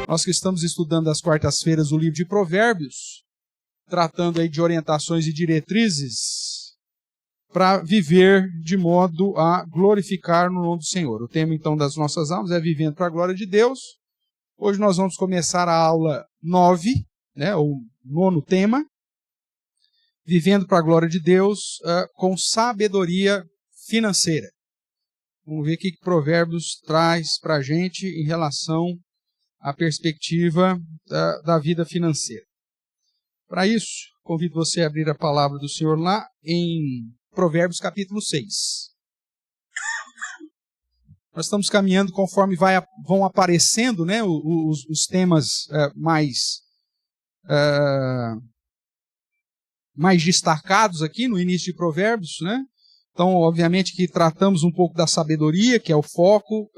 Nós que estamos estudando às quartas-feiras o livro de Provérbios, tratando aí de orientações e diretrizes para viver de modo a glorificar no nome do Senhor. O tema então das nossas aulas é Vivendo para a Glória de Deus. Hoje nós vamos começar a aula 9, ou nono tema, Vivendo para a Glória de Deus com sabedoria financeira. Vamos ver o que Provérbios traz para a gente em relação à perspectiva da vida financeira. Para isso, convido você a abrir a palavra do Senhor lá em Provérbios capítulo 6. Nós estamos caminhando conforme vão aparecendo os temas mais destacados aqui no início de Provérbios, né? Então, obviamente que tratamos um pouco da sabedoria, que é o foco,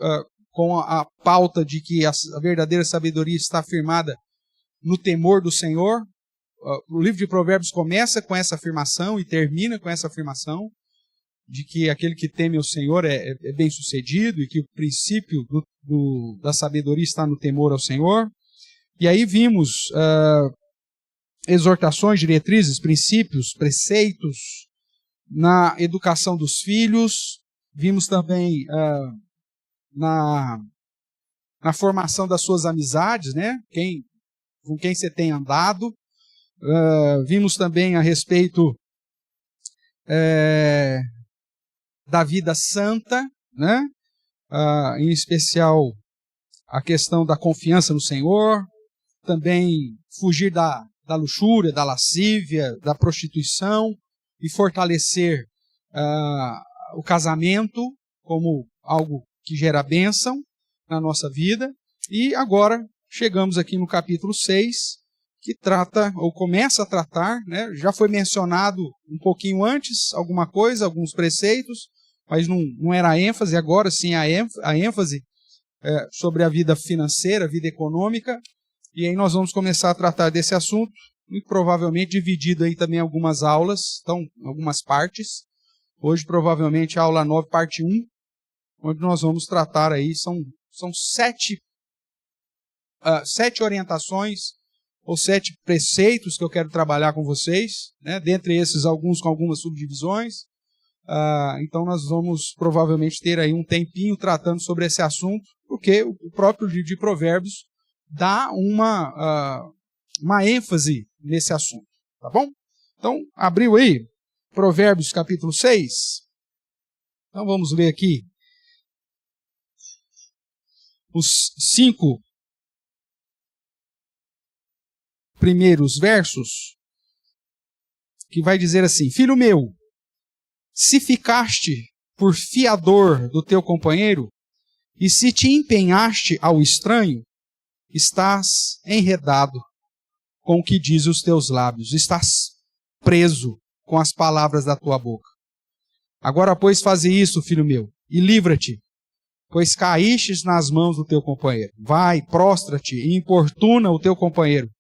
com a pauta de que a verdadeira sabedoria está firmada no temor do Senhor. O livro de Provérbios começa com essa afirmação e termina com essa afirmação de que aquele que teme o Senhor é bem-sucedido e que o princípio da sabedoria está no temor ao Senhor. E aí vimos exortações, diretrizes, princípios, preceitos na educação dos filhos. Vimos também na formação das suas amizades, né? Com quem você tem andado. Vimos também a respeito da vida santa, né? Em especial a questão da confiança no Senhor, também fugir da luxúria, da lascívia, da prostituição e fortalecer o casamento como algo que gera bênção na nossa vida. E agora chegamos aqui no capítulo 6, que trata, ou começa a tratar, né? Já foi mencionado um pouquinho antes alguma coisa, alguns preceitos, mas não era a ênfase, agora sim a ênfase sobre a vida financeira, a vida econômica, e aí nós vamos começar a tratar desse assunto, e provavelmente dividido aí também algumas aulas, então algumas partes. Hoje provavelmente a aula 9, parte 1, onde nós vamos tratar aí, são 7 orientações, ou 7 preceitos que eu quero trabalhar com vocês, né? Dentre esses alguns com algumas subdivisões. Então nós vamos provavelmente ter aí um tempinho tratando sobre esse assunto, porque o próprio livro de Provérbios dá uma ênfase nesse assunto, tá bom? Então, abriu aí, Provérbios capítulo 6. Então vamos ler aqui os 5 primeiros versos, que vai dizer assim: Filho meu, se ficaste por fiador do teu companheiro, e se te empenhaste ao estranho, estás enredado com o que diz os teus lábios, estás preso com as palavras da tua boca. Agora, pois, faze isso, filho meu, e livra-te, pois caístes nas mãos do teu companheiro. Vai, prostra-te e importuna o teu companheiro.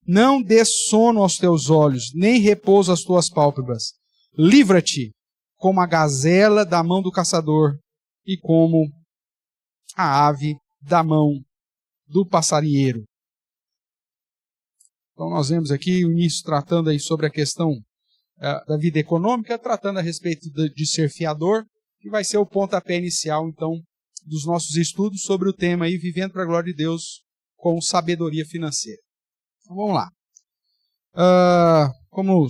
Não dê sono aos teus olhos, nem repouso às tuas pálpebras. Livra-te como a gazela da mão do caçador e como a ave da mão do passarinheiro. Então nós vemos aqui o início tratando aí sobre a questão da vida econômica, tratando a respeito de ser fiador, que vai ser o pontapé inicial, então, dos nossos estudos sobre o tema aí, Vivendo para a Glória de Deus com sabedoria financeira. Então vamos lá. Como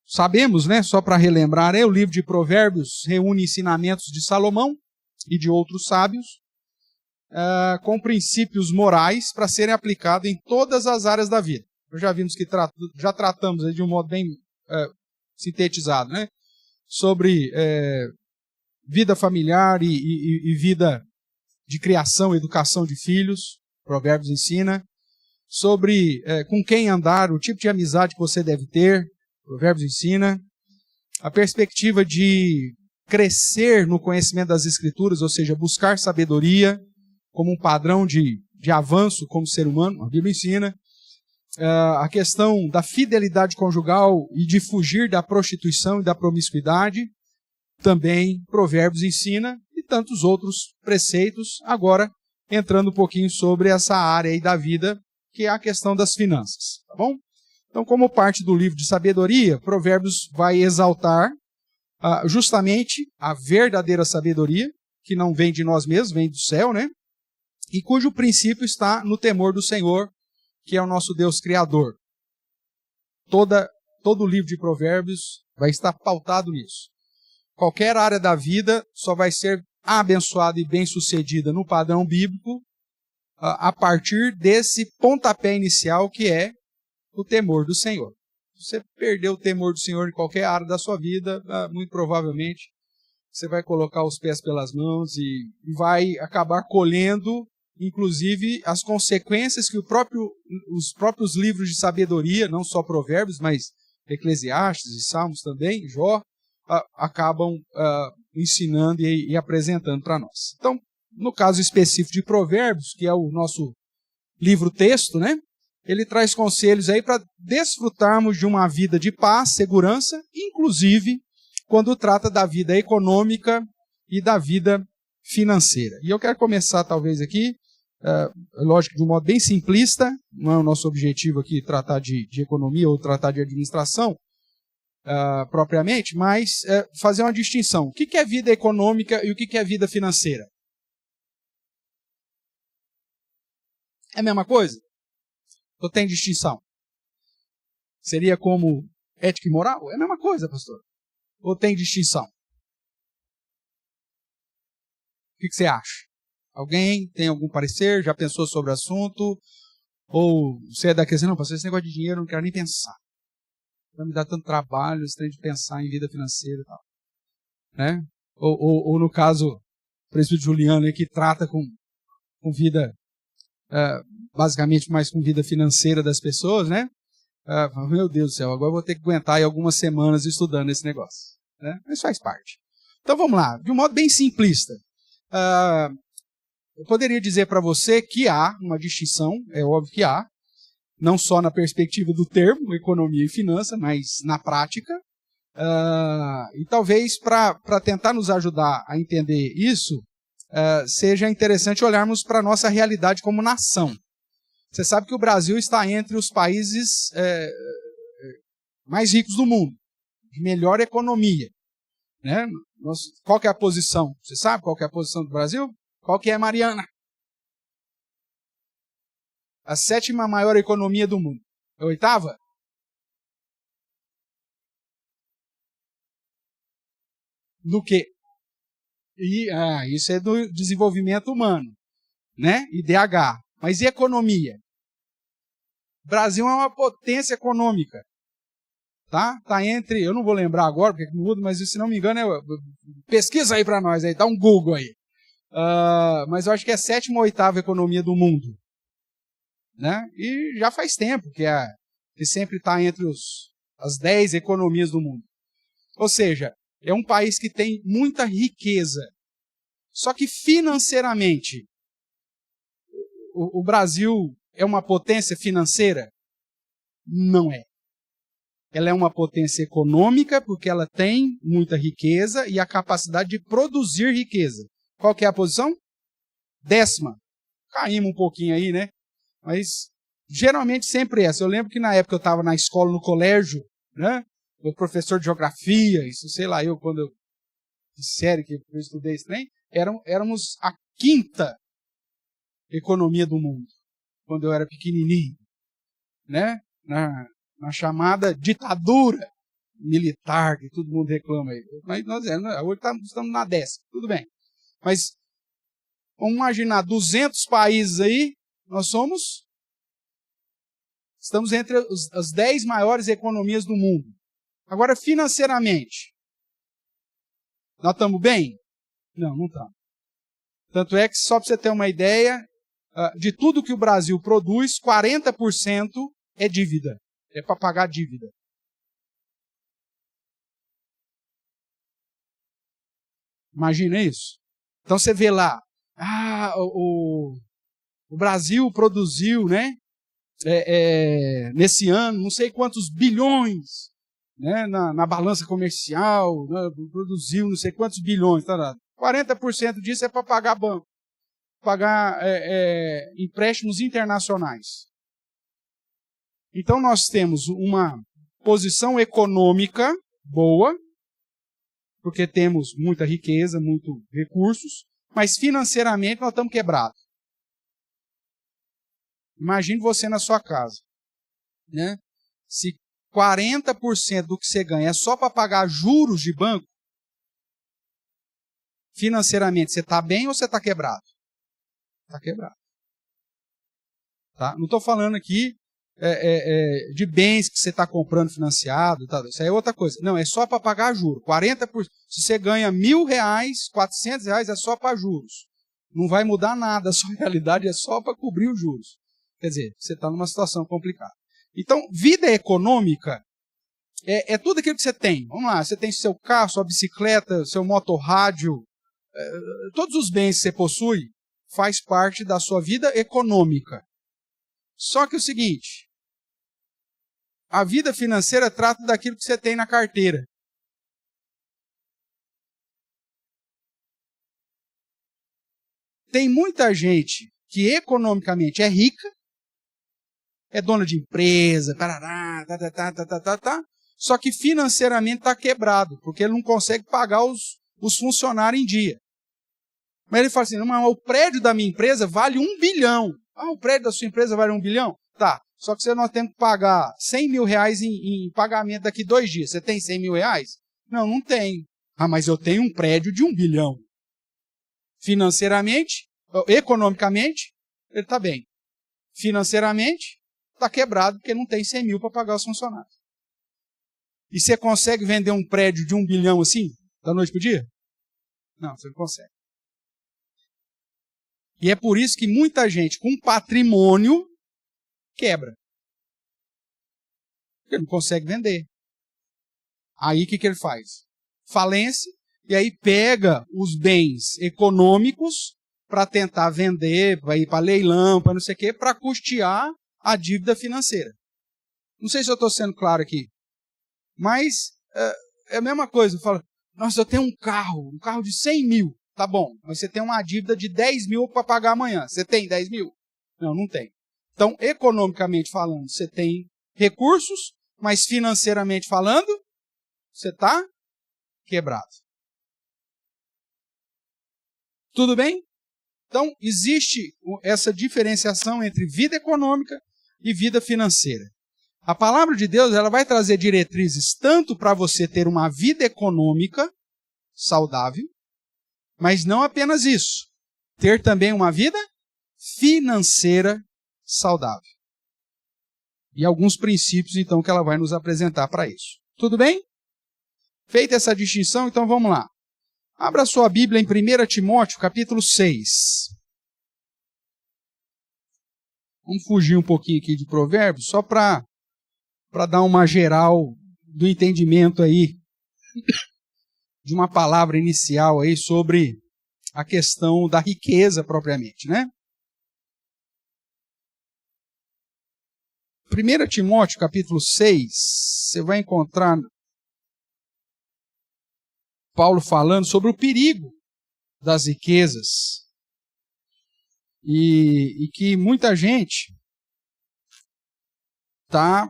sabemos, né, só para relembrar, o livro de Provérbios reúne ensinamentos de Salomão e de outros sábios, com princípios morais para serem aplicados em todas as áreas da vida. Nós já vimos que já tratamos de um modo bem sintetizado, né, sobre vida familiar e vida de criação, educação de filhos. Provérbios ensina sobre com quem andar, o tipo de amizade que você deve ter. Provérbios ensina a perspectiva de crescer no conhecimento das Escrituras, ou seja, buscar sabedoria como um padrão de avanço como ser humano. A Bíblia ensina a questão da fidelidade conjugal e de fugir da prostituição e da promiscuidade. Também Provérbios ensina, e tantos outros preceitos, agora entrando um pouquinho sobre essa área aí da vida, que é a questão das finanças, tá bom? Então, como parte do livro de sabedoria, Provérbios vai exaltar justamente a verdadeira sabedoria, que não vem de nós mesmos, vem do céu, né? E cujo princípio está no temor do Senhor, que é o nosso Deus Criador. Todo o livro de Provérbios vai estar pautado nisso. Qualquer área da vida só vai ser abençoada e bem-sucedida no padrão bíblico a partir desse pontapé inicial que é o temor do Senhor. Se você perder o temor do Senhor em qualquer área da sua vida, muito provavelmente você vai colocar os pés pelas mãos e vai acabar colhendo, inclusive, as consequências que os próprios livros de sabedoria, não só Provérbios, mas Eclesiastes e Salmos também, Jó, acabam ensinando e apresentando para nós. Então, no caso específico de Provérbios, que é o nosso livro-texto, né? Ele traz conselhos aí para desfrutarmos de uma vida de paz, segurança, inclusive quando trata da vida econômica e da vida financeira. E eu quero começar talvez aqui, lógico, de um modo bem simplista, não é o nosso objetivo aqui tratar de economia ou tratar de administração propriamente, mas fazer uma distinção. O que é vida econômica e o que é vida financeira? É a mesma coisa? Ou tem distinção? Seria como ética e moral? É a mesma coisa, pastor. Ou tem distinção? O que você acha? Alguém tem algum parecer? Já pensou sobre o assunto? Ou você é daquele assim, não, pastor, esse negócio de dinheiro eu não quero nem pensar. Vai me dar tanto trabalho, esse trem de pensar em vida financeira e tal. Né? Ou no caso, o presbítero Juliano, que trata com vida, basicamente mais com vida financeira das pessoas, né? Meu Deus do céu, agora eu vou ter que aguentar aí algumas semanas estudando esse negócio. Né? Mas faz parte. Então vamos lá, de um modo bem simplista. Eu poderia dizer para você que há uma distinção, é óbvio que há, não só na perspectiva do termo, economia e finança, mas na prática. E talvez para tentar nos ajudar a entender isso, seja interessante olharmos para a nossa realidade como nação. Você sabe que o Brasil está entre os países mais ricos do mundo, de melhor economia. Né? Qual que é a posição? Você sabe qual que é a posição do Brasil? Qual que é, Mariana? A 7ª maior economia do mundo. A 8ª? Do quê? Isso é do desenvolvimento humano, né? IDH. Mas e economia? O Brasil é uma potência econômica. Tá entre, eu não vou lembrar agora, porque muda, mas se não me engano, pesquisa aí para nós, aí, dá um Google aí. Mas eu acho que é a 7ª ou 8ª economia do mundo. Né? E já faz tempo que sempre está entre as 10 economias do mundo. Ou seja, é um país que tem muita riqueza. Só que financeiramente, o Brasil é uma potência financeira? Não é. Ela é uma potência econômica porque ela tem muita riqueza e a capacidade de produzir riqueza. Qual que é a posição? 10ª. Caímos um pouquinho aí, né? Mas geralmente sempre essa. Eu lembro que na época eu estava na escola, no colégio, né? Meu professor de geografia, isso sei lá, quando eu fiz série que eu estudei esse trem, éramos a 5ª economia do mundo, quando eu era pequenininho, né? Na chamada ditadura militar, que todo mundo reclama aí. Mas nós hoje estamos na 10ª, tudo bem. Mas vamos imaginar 200 países aí, estamos entre as 10 maiores economias do mundo. Agora, financeiramente, nós estamos bem? Não estamos. Tanto é que, só para você ter uma ideia, de tudo que o Brasil produz, 40% é dívida. É para pagar dívida. Imagina isso. Então você vê lá, o Brasil produziu, né, nesse ano, não sei quantos bilhões, né, na balança comercial, né, produziu não sei quantos bilhões. Tá, 40% disso é para pagar banco. pagar empréstimos internacionais. Então nós temos uma posição econômica boa, porque temos muita riqueza, muitos recursos, mas financeiramente nós estamos quebrados. Imagine você na sua casa, né? Se 40% do que você ganha é só para pagar juros de banco, financeiramente você está bem ou você está quebrado? Está quebrado. Tá? Não estou falando aqui de bens que você está comprando financiado, tá? Isso aí é outra coisa. Não, é só para pagar juros. 40%. Se você ganha R$1.000, R$400 é só para juros. Não vai mudar nada, a sua realidade é só para cobrir os juros. Quer dizer, você está numa situação complicada. Então, vida econômica é tudo aquilo que você tem. Vamos lá, você tem seu carro, sua bicicleta, seu motorrádio, todos os bens que você possui faz parte da sua vida econômica. Só que é o seguinte, a vida financeira trata daquilo que você tem na carteira. Tem muita gente que economicamente é rica, é dona de empresa, só que financeiramente está quebrado, porque ele não consegue pagar os funcionários em dia. Mas ele fala assim, mas o prédio da minha empresa vale R$1 bilhão. Ah, o prédio da sua empresa vale R$1 bilhão? Tá, só que nós temos que pagar R$100 mil em pagamento daqui 2 dias. Você tem R$100 mil? Não, não tenho. Ah, mas eu tenho um prédio de R$1 bilhão. Financeiramente, economicamente, ele está bem. Financeiramente, está quebrado porque não tem 100 mil para pagar os funcionários. E você consegue vender um prédio de R$1 bilhão assim, da noite para o dia? Não, você não consegue. E é por isso que muita gente com patrimônio quebra. Porque não consegue vender. Aí o que ele faz? Falência, e aí pega os bens econômicos para tentar vender, para ir para leilão, para não sei o quê, para custear a dívida financeira. Não sei se eu estou sendo claro aqui. Mas é a mesma coisa. Eu falo, nossa, eu tenho um carro de 100 mil. Tá bom, mas você tem uma dívida de 10 mil para pagar amanhã. Você tem 10 mil? Não, não tem. Então, economicamente falando, você tem recursos, mas financeiramente falando, você está quebrado. Tudo bem? Então, existe essa diferenciação entre vida econômica e vida financeira. A palavra de Deus ela vai trazer diretrizes tanto para você ter uma vida econômica saudável, mas não apenas isso. Ter também uma vida financeira saudável. E alguns princípios, então, que ela vai nos apresentar para isso. Tudo bem? Feita essa distinção, então vamos lá. Abra sua Bíblia em 1 Timóteo, capítulo 6. Vamos fugir um pouquinho aqui de Provérbios, só para dar uma geral do entendimento aí de uma palavra inicial aí sobre a questão da riqueza propriamente, né? 1 Timóteo, capítulo 6, você vai encontrar Paulo falando sobre o perigo das riquezas e que muita gente está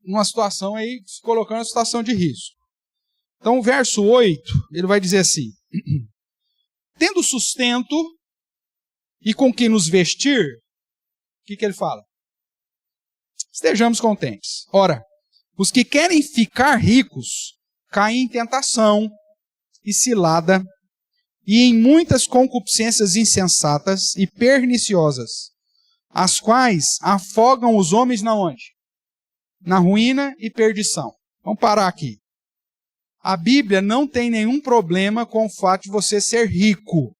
numa situação aí, se colocando em situação de risco. Então, o verso 8, ele vai dizer assim, tendo sustento e com que nos vestir, o que ele fala? Estejamos contentes. Ora, os que querem ficar ricos caem em tentação e cilada e em muitas concupiscências insensatas e perniciosas, as quais afogam os homens na onde? Na ruína e perdição. Vamos parar aqui. A Bíblia não tem nenhum problema com o fato de você ser rico.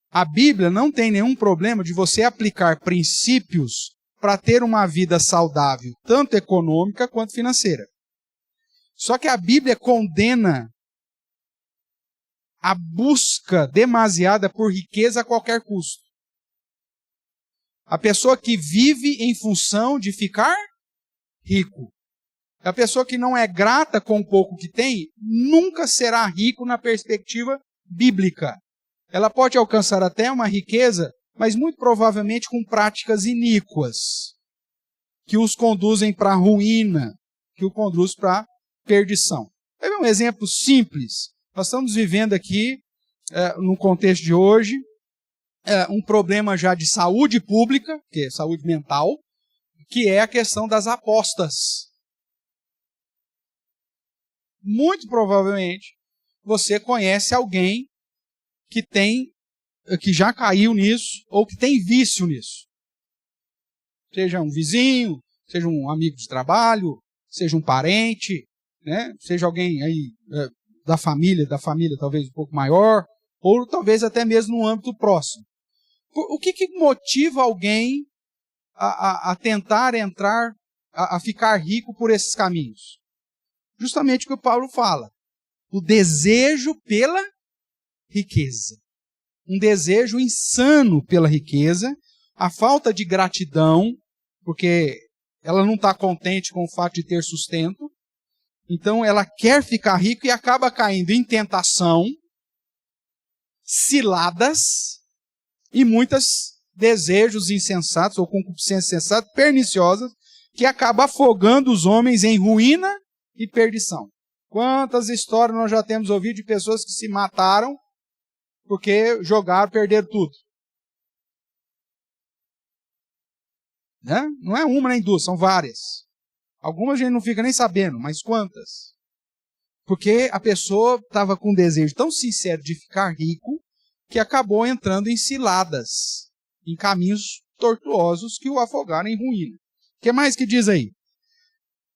A Bíblia não tem nenhum problema de você aplicar princípios para ter uma vida saudável, tanto econômica quanto financeira. Só que a Bíblia condena a busca demasiada por riqueza a qualquer custo. A pessoa que vive em função de ficar rico. A pessoa que não é grata com o pouco que tem, nunca será rico na perspectiva bíblica. ela pode alcançar até uma riqueza, mas muito provavelmente com práticas iníquas, que os conduzem para a ruína, que o conduz para a perdição. Um exemplo simples. Nós estamos vivendo aqui, no contexto de hoje, um problema já de saúde pública, que é saúde mental, que é a questão das apostas. Muito provavelmente você conhece alguém que já caiu nisso ou que tem vício nisso. Seja um vizinho, seja um amigo de trabalho, seja um parente, né? Seja alguém aí da família talvez um pouco maior, ou talvez até mesmo no âmbito próximo. O que motiva alguém a tentar entrar, a ficar rico por esses caminhos? Justamente o que o Paulo fala. O desejo pela riqueza. Um desejo insano pela riqueza, a falta de gratidão, porque ela não está contente com o fato de ter sustento, então ela quer ficar rica e acaba caindo em tentação, ciladas e muitos desejos insensatos ou concupiscências insensatas, perniciosas, que acabam afogando os homens em ruína e perdição. Quantas histórias nós já temos ouvido de pessoas que se mataram porque jogaram, perderam tudo. Né? Não é uma nem duas, são várias. Algumas a gente não fica nem sabendo, mas quantas? Porque a pessoa estava com um desejo tão sincero de ficar rico que acabou entrando em ciladas, em caminhos tortuosos que o afogaram em ruína. O que mais que diz aí?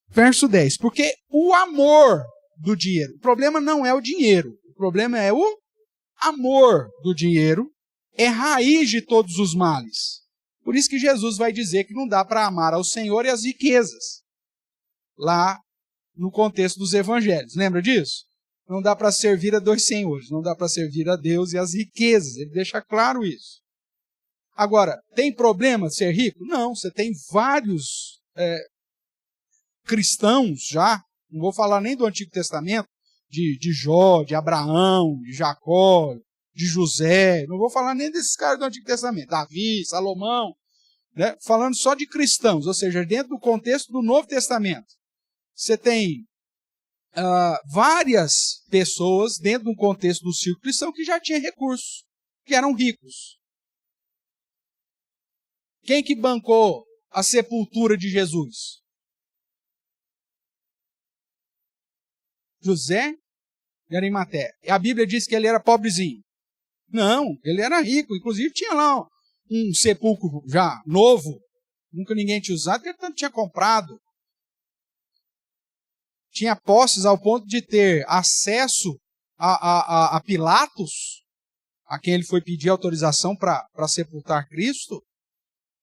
Verso 10. Porque o amor do dinheiro, o problema não é o dinheiro, o problema é o amor do dinheiro, é raiz de todos os males. Por isso que Jesus vai dizer que não dá para amar ao Senhor e as riquezas. Lá no contexto dos evangelhos. Lembra disso? Não dá para servir a dois senhores. Não dá para servir a Deus e as riquezas. Ele deixa claro isso. Agora, tem problema ser rico? Não. Você tem vários cristãos já, não vou falar nem do Antigo Testamento, de Jó, de Abraão, de Jacó, de José, não vou falar nem desses caras do Antigo Testamento, Davi, Salomão, né? Falando só de cristãos, ou seja, dentro do contexto do Novo Testamento. Você tem várias pessoas dentro do contexto do círculo cristão que já tinham recursos, que eram ricos. Quem que bancou a sepultura de Jesus? José de Arimateia. E a Bíblia diz que ele era pobrezinho. Não, ele era rico. Inclusive tinha lá um sepulcro já novo. Nunca ninguém tinha usado, porque ele tanto tinha comprado. Tinha posses ao ponto de ter acesso a Pilatos, a quem ele foi pedir autorização para sepultar Cristo.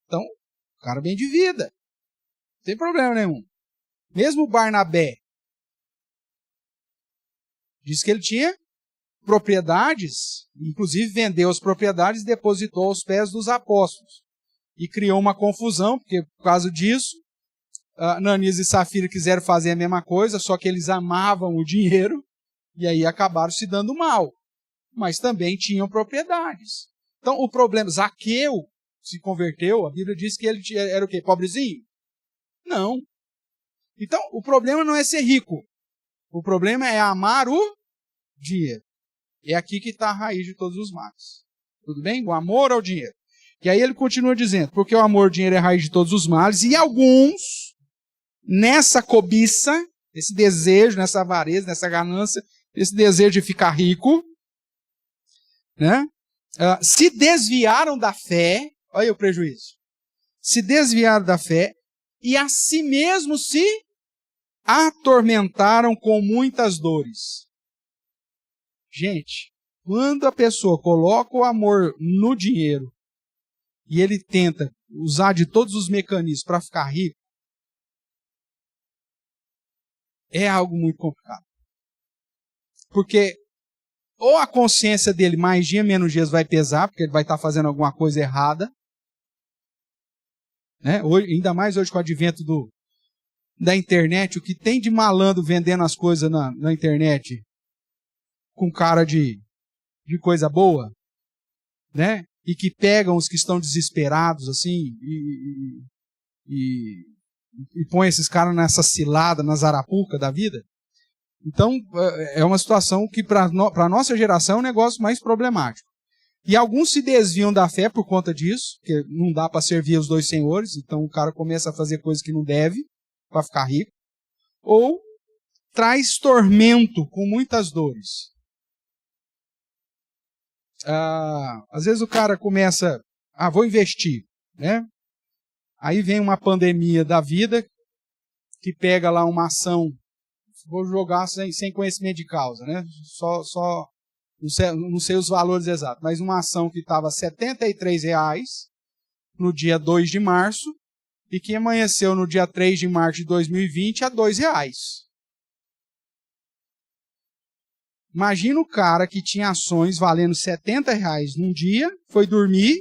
Então, o cara bem de vida. Não tem problema nenhum. Mesmo Barnabé, diz que ele tinha propriedades, inclusive vendeu as propriedades e depositou aos pés dos apóstolos. E criou uma confusão, porque por causa disso, Ananias e Safira quiseram fazer a mesma coisa, só que eles amavam o dinheiro, e aí acabaram se dando mal. Mas também tinham propriedades. Então o problema, Zaqueu se converteu, a Bíblia diz que ele era o quê? Pobrezinho? Não. Então o problema não é ser rico. O problema é amar o dinheiro. É aqui que está a raiz de todos os males. Tudo bem? O amor ao dinheiro. E aí ele continua dizendo, porque o amor ao dinheiro é a raiz de todos os males, e alguns, nessa cobiça, esse desejo, nessa avareza, nessa ganância, esse desejo de ficar rico, né, se desviaram da fé, olha aí o prejuízo, se desviaram da fé, e a si mesmos se atormentaram com muitas dores. Gente, quando a pessoa coloca o amor no dinheiro e ele tenta usar de todos os mecanismos para ficar rico, é algo muito complicado. Porque ou a consciência dele mais dia menos dias vai pesar, porque ele vai estar fazendo alguma coisa errada, né? Hoje, ainda mais hoje com o advento da internet, o que tem de malandro vendendo as coisas na internet com cara de coisa boa, né? E que pegam os que estão desesperados, assim, e põe esses caras nessa cilada, nas arapucas da vida. Então, é uma situação que para a nossa geração é um negócio mais problemático. E alguns se desviam da fé por conta disso, porque não dá para servir os dois senhores, então o cara começa a fazer coisas que não deve para ficar rico. Ou traz tormento com muitas dores. Às vezes o cara começa, vou investir, né? Aí vem uma pandemia da vida, que pega lá uma ação, vou jogar sem conhecimento de causa, né? Só não sei os valores exatos, mas uma ação que estava R$ 73 no dia 2 de março e que amanheceu no dia 3 de março de 2020 a R$ 2. Imagina o cara que tinha ações valendo R$ 70 num dia, foi dormir,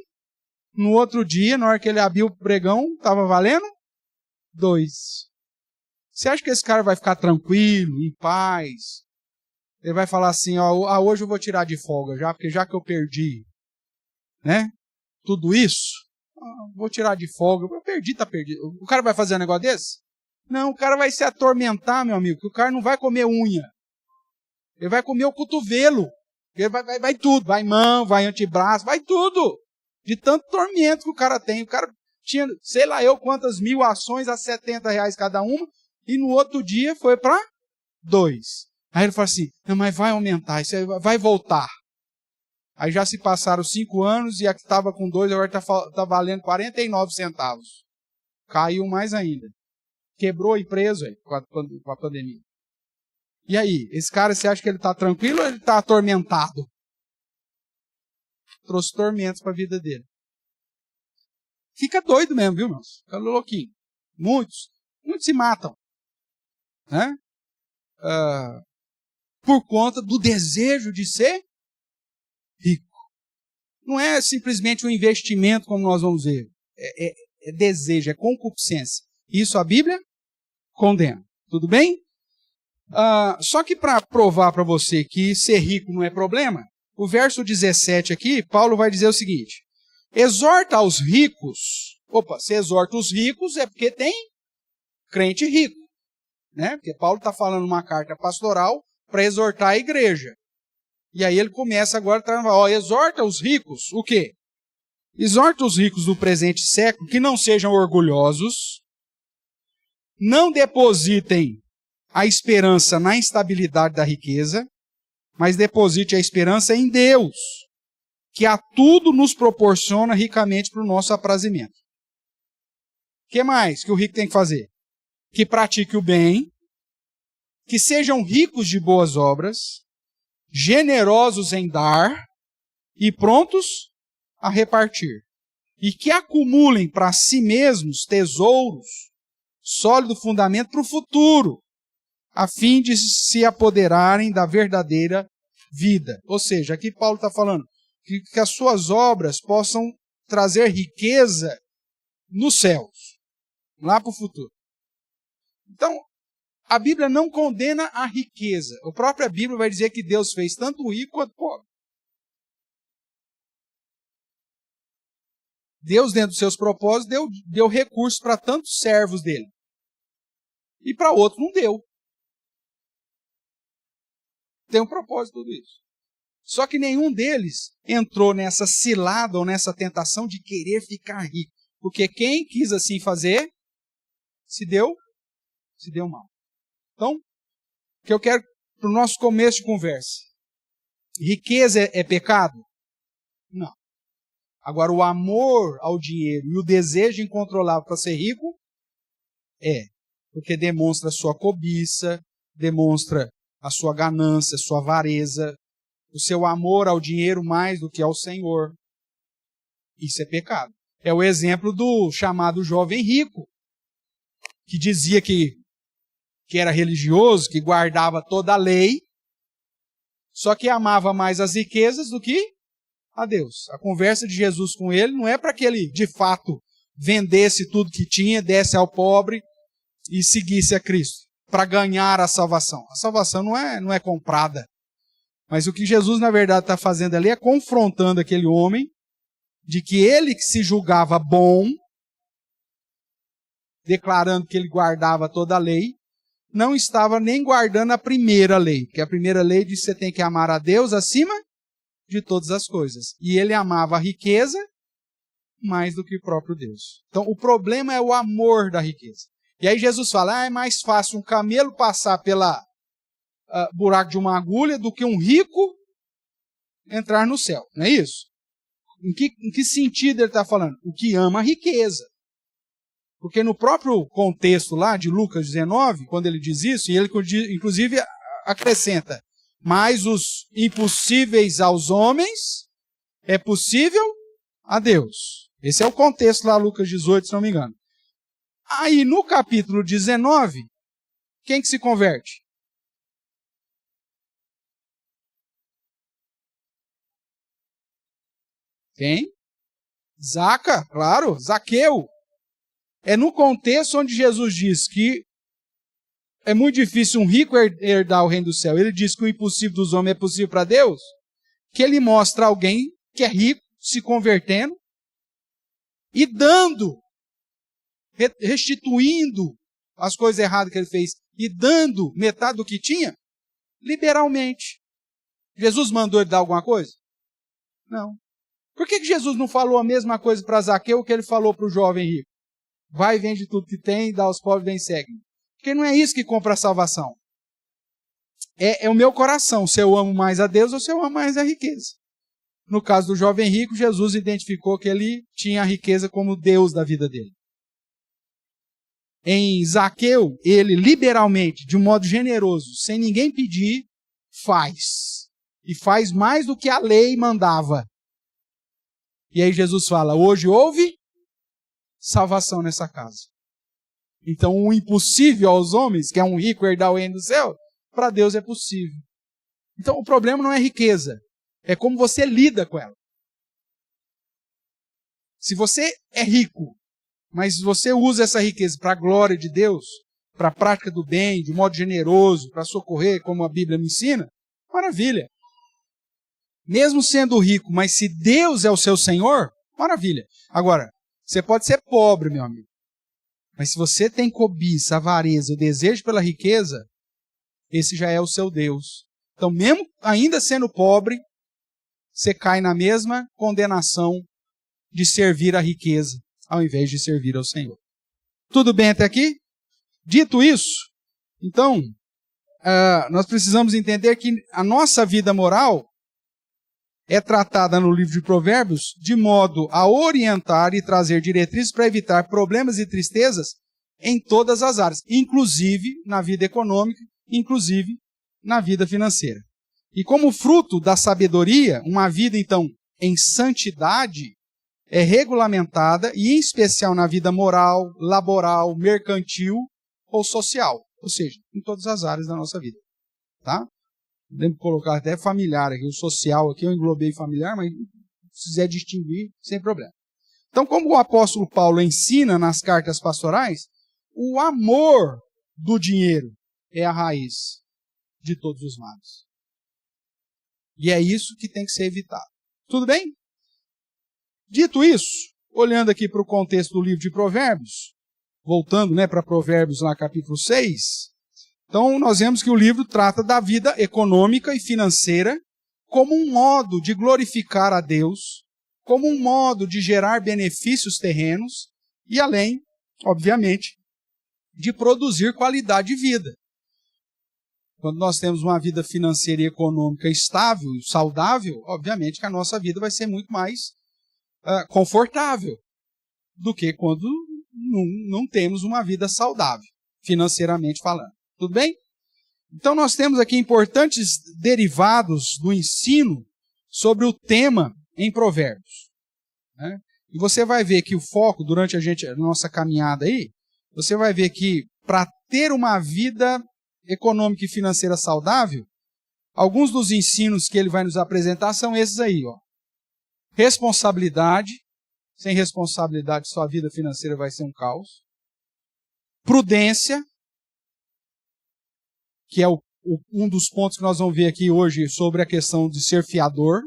no outro dia, na hora que ele abriu o pregão, estava valendo 2. Você acha que esse cara vai ficar tranquilo, em paz? Ele vai falar assim, hoje eu vou tirar de folga já, porque já que eu perdi, né, tudo isso, vou tirar de folga, eu perdi, tá perdido. O cara vai fazer um negócio desse? Não, o cara vai se atormentar, meu amigo, porque o cara não vai comer unha. Ele vai comer o cotovelo. Ele vai tudo. Vai mão, vai antebraço, vai tudo. De tanto tormento que o cara tem. O cara tinha, sei lá eu quantas 1000 ações a R$ 70 cada uma. E no outro dia foi para 2. Aí ele fala assim, não, mas vai aumentar, isso vai voltar. Aí já se passaram 5 anos e a que estava com 2 agora está valendo 49 centavos. Caiu mais ainda. Quebrou a empresa com a pandemia. E aí, esse cara, você acha que ele está tranquilo ou ele está atormentado? Trouxe tormentos para a vida dele. Fica doido mesmo, viu, meus? Fica louquinho. Muitos se matam. Né? Por conta do desejo de ser rico. Não é simplesmente um investimento, como nós vamos ver. É desejo, é concupiscência. Isso a Bíblia condena. Tudo bem? Só que para provar para você que ser rico não é problema, o verso 17 aqui, Paulo vai dizer o seguinte, exorta aos ricos, se exorta os ricos é porque tem crente rico, né? Porque Paulo está falando uma carta pastoral para exortar a igreja. E aí ele começa agora, exorta os ricos, o quê? Exorta os ricos do presente século que não sejam orgulhosos, não depositem a esperança na instabilidade da riqueza, mas deposite a esperança em Deus, que a tudo nos proporciona ricamente para o nosso aprazimento. O que mais que o rico tem que fazer? Que pratique o bem, que sejam ricos de boas obras, generosos em dar e prontos a repartir, e que acumulem para si mesmos tesouros, sólido fundamento para o futuro, a fim de se apoderarem da verdadeira vida. Ou seja, aqui Paulo está falando que as suas obras possam trazer riqueza nos céus, lá para o futuro. Então, a Bíblia não condena a riqueza. A própria Bíblia vai dizer que Deus fez tanto o rico quanto o pobre. Deus, dentro dos seus propósitos, deu recursos para tantos servos dele. E para outros não deu. Tem um propósito tudo isso. Só que nenhum deles entrou nessa cilada ou nessa tentação de querer ficar rico. Porque quem quis assim fazer, se deu mal. Então, o que eu quero para o nosso começo de conversa. Riqueza é pecado? Não. Agora, o amor ao dinheiro e o desejo incontrolável para ser rico porque demonstra a sua cobiça, demonstra a sua ganância, a sua avareza, o seu amor ao dinheiro mais do que ao Senhor. Isso é pecado. É o exemplo do chamado jovem rico, que dizia que era religioso, que guardava toda a lei, só que amava mais as riquezas do que a Deus. A conversa de Jesus com ele não é para que ele, de fato, vendesse tudo que tinha, desse ao pobre e seguisse a Cristo, para ganhar a salvação. A salvação não é comprada. Mas o que Jesus, na verdade, está fazendo ali é confrontando aquele homem de que ele que se julgava bom, declarando que ele guardava toda a lei, não estava nem guardando a primeira lei, porque a primeira lei diz que você tem que amar a Deus acima de todas as coisas. E ele amava a riqueza mais do que o próprio Deus. Então, o problema é o amor da riqueza. E aí Jesus fala, é mais fácil um camelo passar pela buraco de uma agulha do que um rico entrar no céu. Não é isso? Em que sentido ele está falando? O que ama a riqueza. Porque no próprio contexto lá de Lucas 19, quando ele diz isso, e ele inclusive acrescenta, mas os impossíveis aos homens é possível a Deus. Esse é o contexto lá, Lucas 18, se não me engano. Aí no capítulo 19, quem que se converte? Quem? Zaca, claro, Zaqueu. É no contexto onde Jesus diz que é muito difícil um rico herdar o reino do céu. Ele diz que o impossível dos homens é possível para Deus. Que ele mostra alguém que é rico, se convertendo e dando, restituindo as coisas erradas que ele fez e dando metade do que tinha, liberalmente. Jesus mandou ele dar alguma coisa? Não. Por que Jesus não falou a mesma coisa para Zaqueu que ele falou para o jovem rico? Vai e vende tudo que tem, dá aos pobres, vem e segue-me. Porque não é isso que compra a salvação. É o meu coração, se eu amo mais a Deus ou se eu amo mais a riqueza. No caso do jovem rico, Jesus identificou que ele tinha a riqueza como Deus da vida dele. Em Zaqueu, ele liberalmente, de um modo generoso, sem ninguém pedir, faz. E faz mais do que a lei mandava. E aí Jesus fala, hoje houve salvação nessa casa. Então o impossível aos homens, que é um rico herdar o reino do céu, para Deus é possível. Então o problema não é riqueza, é como você lida com ela. Se você é rico, mas você usa essa riqueza para a glória de Deus, para a prática do bem, de modo generoso, para socorrer, como a Bíblia me ensina, maravilha. Mesmo sendo rico, mas se Deus é o seu Senhor, maravilha. Agora, você pode ser pobre, meu amigo. Mas se você tem cobiça, avareza, o desejo pela riqueza, esse já é o seu Deus. Então, mesmo ainda sendo pobre, você cai na mesma condenação de servir a riqueza, ao invés de servir ao Senhor. Tudo bem até aqui? Dito isso, então, nós precisamos entender que a nossa vida moral é tratada no livro de Provérbios de modo a orientar e trazer diretrizes para evitar problemas e tristezas em todas as áreas, inclusive na vida econômica, inclusive na vida financeira. E como fruto da sabedoria, uma vida, então, em santidade é regulamentada, e em especial na vida moral, laboral, mercantil ou social, ou seja, em todas as áreas da nossa vida. Tá? Podemos colocar até familiar aqui, o social aqui, eu englobei familiar, mas se quiser distinguir, sem problema. Então, como o apóstolo Paulo ensina nas cartas pastorais, o amor do dinheiro é a raiz de todos os males. E é isso que tem que ser evitado. Tudo bem? Dito isso, olhando aqui para o contexto do livro de Provérbios, voltando para Provérbios lá capítulo 6, então nós vemos que o livro trata da vida econômica e financeira como um modo de glorificar a Deus, como um modo de gerar benefícios terrenos e além, obviamente, de produzir qualidade de vida. Quando nós temos uma vida financeira e econômica estável e saudável, obviamente que a nossa vida vai ser muito mais confortável do que quando não temos uma vida saudável, financeiramente falando. Tudo bem? Então nós temos aqui importantes derivados do ensino sobre o tema em Provérbios. Né? E você vai ver que o foco, durante a nossa caminhada aí, você vai ver que para ter uma vida econômica e financeira saudável, alguns dos ensinos que ele vai nos apresentar são esses aí. Ó. Responsabilidade. Sem responsabilidade, sua vida financeira vai ser um caos. Prudência, que é um dos pontos que nós vamos ver aqui hoje sobre a questão de ser fiador.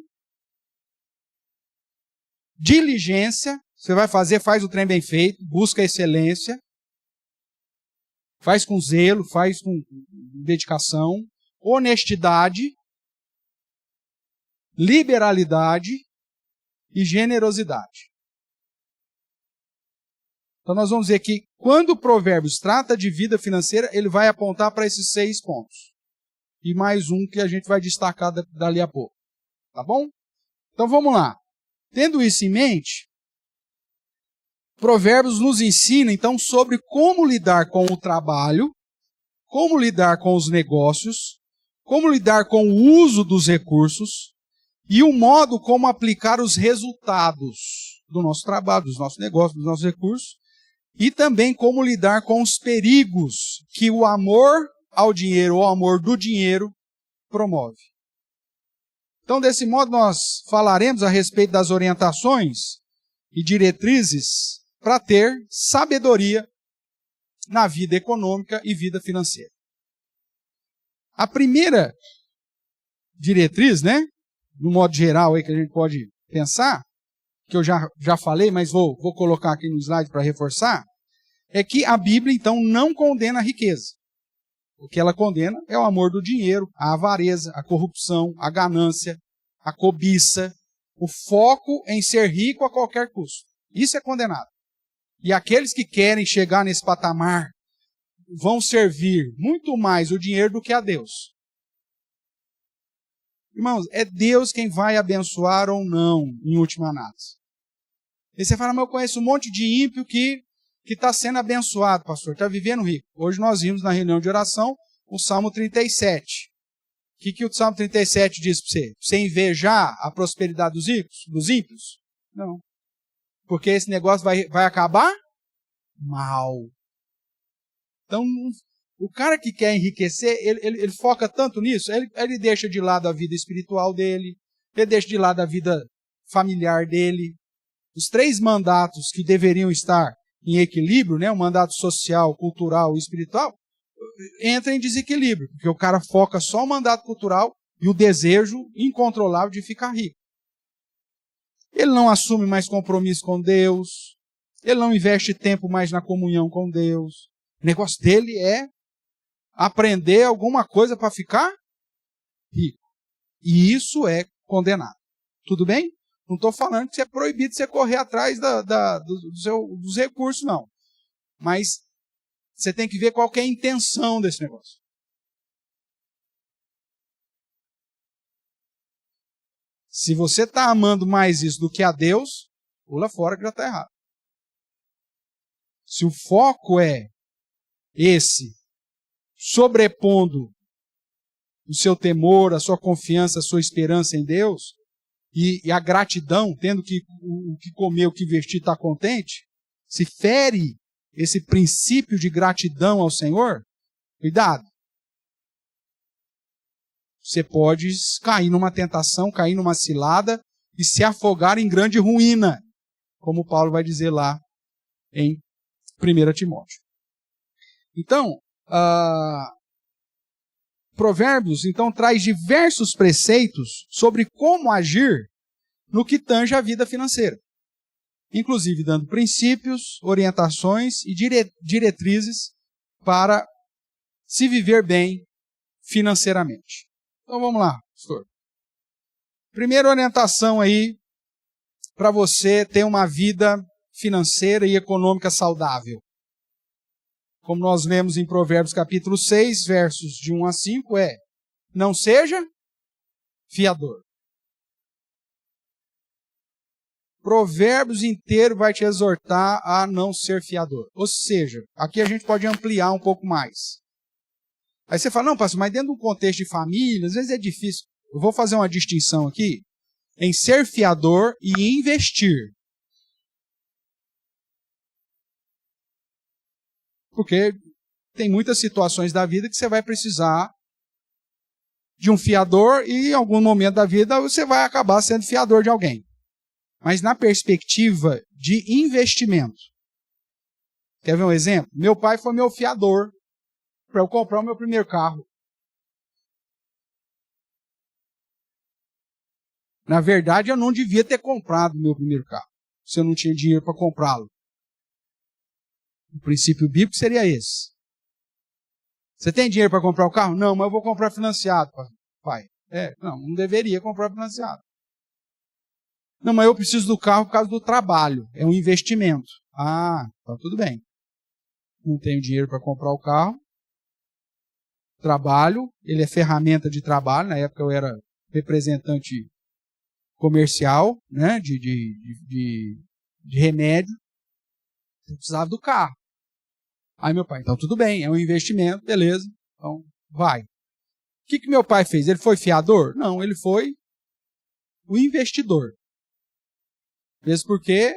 Diligência, você vai fazer, faz o trem bem feito, busca excelência, faz com zelo, faz com dedicação. Honestidade, liberalidade e generosidade. Então nós vamos ver que quando o Provérbios trata de vida financeira, ele vai apontar para esses 6 pontos. E mais um que a gente vai destacar dali a pouco. Tá bom? Então vamos lá. Tendo isso em mente, Provérbios nos ensina então sobre como lidar com o trabalho, como lidar com os negócios, como lidar com o uso dos recursos e o modo como aplicar os resultados do nosso trabalho, dos nossos negócios, dos nossos recursos, e também como lidar com os perigos que o amor ao dinheiro ou o amor do dinheiro promove. Então, desse modo, nós falaremos a respeito das orientações e diretrizes para ter sabedoria na vida econômica e vida financeira. A primeira diretriz, né, no modo geral aí que a gente pode pensar, que eu já falei, mas vou colocar aqui no slide para reforçar, é que a Bíblia, então, não condena a riqueza. O que ela condena é o amor do dinheiro, a avareza, a corrupção, a ganância, a cobiça, o foco em ser rico a qualquer custo. Isso é condenado. E aqueles que querem chegar nesse patamar vão servir muito mais o dinheiro do que a Deus. Irmãos, é Deus quem vai abençoar ou não, em última análise. E você fala, mas eu conheço um monte de ímpio que está sendo abençoado, pastor, está vivendo rico. Hoje nós vimos na reunião de oração o Salmo 37. O que o Salmo 37 diz para você? Você invejar a prosperidade dos ricos, dos ímpios? Não. Porque esse negócio vai acabar mal. Então, o cara que quer enriquecer, ele foca tanto nisso, ele deixa de lado a vida espiritual dele, ele deixa de lado a vida familiar dele. Os 3 mandatos que deveriam estar em equilíbrio, né, o mandato social, cultural e espiritual, entra em desequilíbrio, porque o cara foca só o mandato cultural e o desejo incontrolável de ficar rico. Ele não assume mais compromisso com Deus, ele não investe tempo mais na comunhão com Deus. O negócio dele é aprender alguma coisa para ficar rico. E isso é condenado. Tudo bem? Não estou falando que é proibido você correr atrás dos recursos, não. Mas você tem que ver qual que é a intenção desse negócio. Se você está amando mais isso do que a Deus, pula fora que já está errado. Se o foco é esse, sobrepondo o seu temor, a sua confiança, a sua esperança em Deus, e a gratidão, tendo que o que comer, o que vestir, está contente, se fere esse princípio de gratidão ao Senhor, cuidado. Você pode cair numa tentação, cair numa cilada e se afogar em grande ruína, como Paulo vai dizer lá em 1 Timóteo. Então, Provérbios, então, traz diversos preceitos sobre como agir no que tange a vida financeira. Inclusive dando princípios, orientações e diretrizes para se viver bem financeiramente. Então vamos lá, pastor. Primeira orientação aí para você ter uma vida financeira e econômica saudável. Como nós lemos em Provérbios capítulo 6, versos de 1 a 5, não seja fiador. Provérbios inteiro vai te exortar a não ser fiador. Ou seja, aqui a gente pode ampliar um pouco mais. Aí você fala, não, pastor, mas dentro de um contexto de família, às vezes é difícil. Eu vou fazer uma distinção aqui em ser fiador e investir. Porque tem muitas situações da vida que você vai precisar de um fiador e em algum momento da vida você vai acabar sendo fiador de alguém. Mas na perspectiva de investimento. Quer ver um exemplo? Meu pai foi meu fiador para eu comprar o meu primeiro carro. Na verdade, eu não devia ter comprado o meu primeiro carro. se eu não tinha dinheiro para comprá-lo? O princípio bíblico seria esse. Você tem dinheiro para comprar o carro? Não, mas eu vou comprar financiado, pai. Não deveria comprar financiado. Não, mas eu preciso do carro por causa do trabalho. É um investimento. Ah, tá tudo bem. Não tenho dinheiro para comprar o carro. Trabalho, ele é ferramenta de trabalho. Na época eu era representante comercial, né, de remédio. Eu precisava do carro. Aí meu pai, então tudo bem, é um investimento, beleza, então vai. O que meu pai fez? Ele foi fiador? Não, ele foi o investidor. Mesmo porque,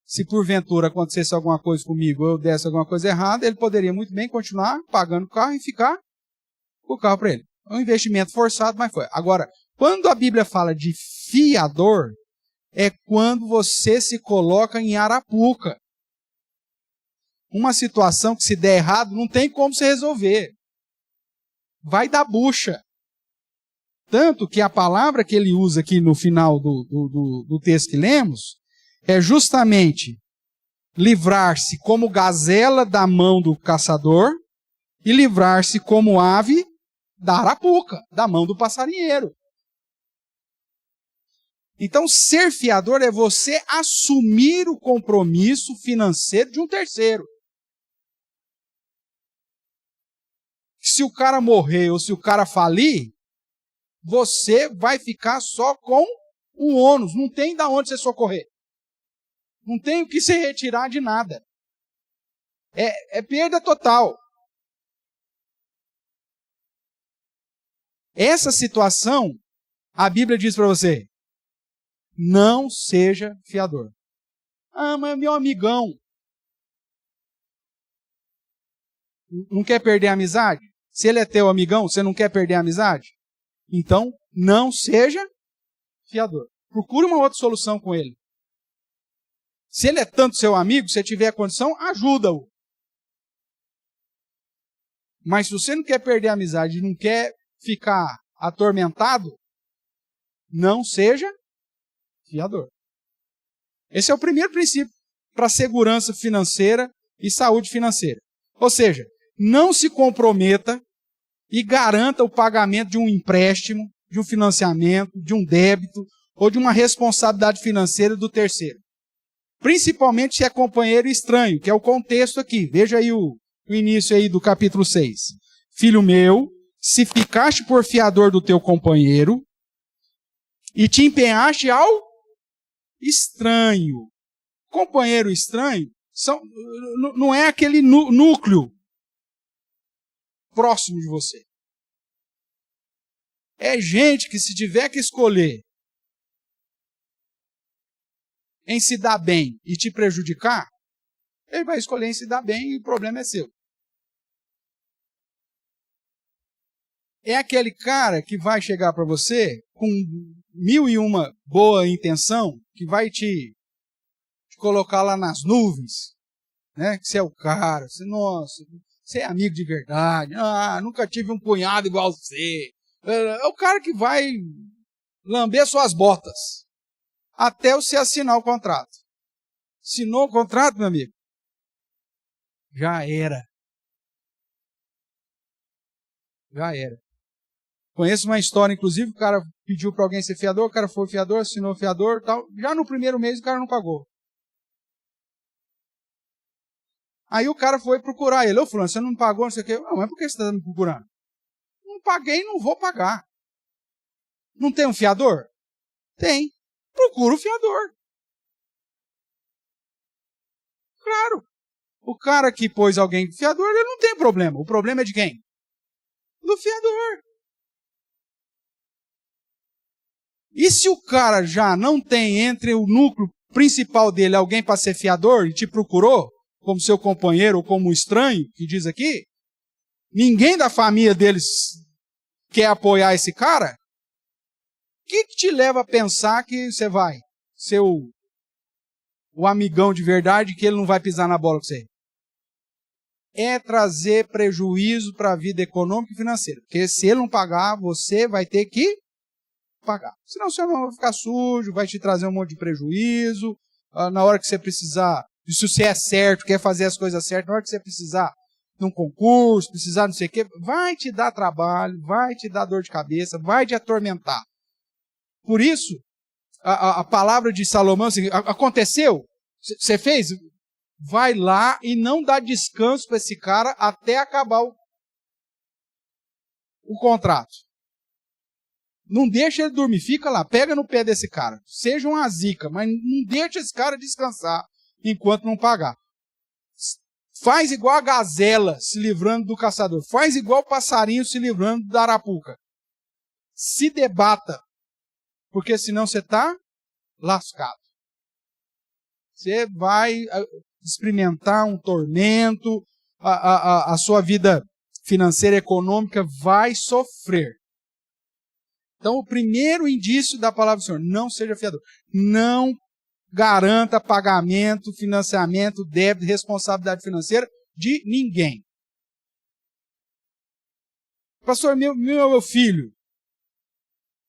se porventura acontecesse alguma coisa comigo, ou eu desse alguma coisa errada, ele poderia muito bem continuar pagando o carro e ficar com o carro para ele. É um investimento forçado, mas foi. Agora, quando a Bíblia fala de fiador, é quando você se coloca em arapuca. Uma situação que, se der errado, não tem como se resolver. Vai dar bucha. Tanto que a palavra que ele usa aqui no final do texto que lemos é justamente livrar-se como gazela da mão do caçador e livrar-se como ave da arapuca, da mão do passarinheiro. Então, ser fiador é você assumir o compromisso financeiro de um terceiro. Se o cara morrer ou se o cara falir, você vai ficar só com o ônus. Não tem de onde você socorrer. Não tem o que se retirar de nada. É perda total. Essa situação, a Bíblia diz para você, não seja fiador. Ah, mas é meu amigão. Não quer perder a amizade? Se ele é teu amigão, você não quer perder a amizade? Então, não seja fiador. Procure uma outra solução com ele. Se ele é tanto seu amigo, se tiver condição, ajuda-o. Mas se você não quer perder a amizade e não quer ficar atormentado, não seja fiador. Esse é o primeiro princípio para segurança financeira e saúde financeira. Ou seja, não se comprometa e garanta o pagamento de um empréstimo, de um financiamento, de um débito ou de uma responsabilidade financeira do terceiro. Principalmente se é companheiro estranho, que é o contexto aqui. Veja aí o início aí do capítulo 6. Filho meu, se ficaste por fiador do teu companheiro e te empenhaste ao estranho. Companheiro estranho não é aquele núcleo próximo de você. É gente que, se tiver que escolher em se dar bem e te prejudicar, ele vai escolher em se dar bem e o problema é seu. É aquele cara que vai chegar para você com 1001 boa intenção, que vai te colocar lá nas nuvens, né? Que você é o cara, nossa, você é amigo de verdade, nunca tive um cunhado igual você. É o cara que vai lamber suas botas até você assinar o contrato. Assinou o contrato, meu amigo? Já era. Já era. Conheço uma história, inclusive, o cara pediu para alguém ser fiador, o cara foi fiador, assinou fiador, tal. Já no primeiro mês o cara não pagou. Aí o cara foi procurar ele. Ô, fulano, você não me pagou, não sei o quê. Não, mas por que você está me procurando? Não paguei, não vou pagar. Não tem um fiador? Tem. Procura o fiador. Claro. O cara que pôs alguém fiador, ele não tem problema. O problema é de quem? Do fiador. E se o cara já não tem entre o núcleo principal dele alguém para ser fiador e te procurou, como seu companheiro ou como um estranho, que diz aqui, ninguém da família deles quer apoiar esse cara, o que te leva a pensar que você vai ser o amigão de verdade, que ele não vai pisar na bola com você? É trazer prejuízo para a vida econômica e financeira. Porque se ele não pagar, você vai ter que pagar. Senão você não vai ficar sujo, vai te trazer um monte de prejuízo, na hora que você precisar, se você é certo, quer fazer as coisas certas, na hora que você precisar num concurso, precisar não sei o quê, vai te dar trabalho, vai te dar dor de cabeça, vai te atormentar. Por isso, a palavra de Salomão, assim, aconteceu, você fez, vai lá e não dá descanso para esse cara até acabar o contrato. Não deixa ele dormir, fica lá, pega no pé desse cara, seja uma zica, mas não deixa esse cara descansar enquanto não pagar. Faz igual a gazela se livrando do caçador, faz igual o passarinho se livrando da arapuca. Se debata, porque senão você está lascado. Você vai experimentar um tormento, a sua vida financeira e econômica vai sofrer. Então, o primeiro indício da palavra do Senhor, não seja fiador. Não garanta pagamento, financiamento, débito, responsabilidade financeira de ninguém. Pastor, meu filho,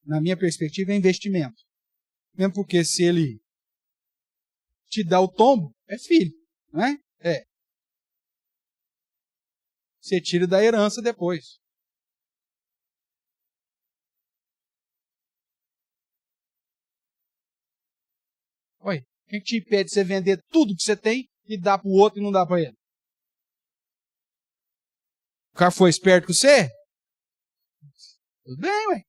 na minha perspectiva, é investimento. Mesmo porque se ele te dá o tombo, é filho, não é? É. Você tira da herança depois. Oi, quem te impede de você vender tudo que você tem e dar para o outro e não dar para ele? O cara foi esperto com você? Tudo bem, ué.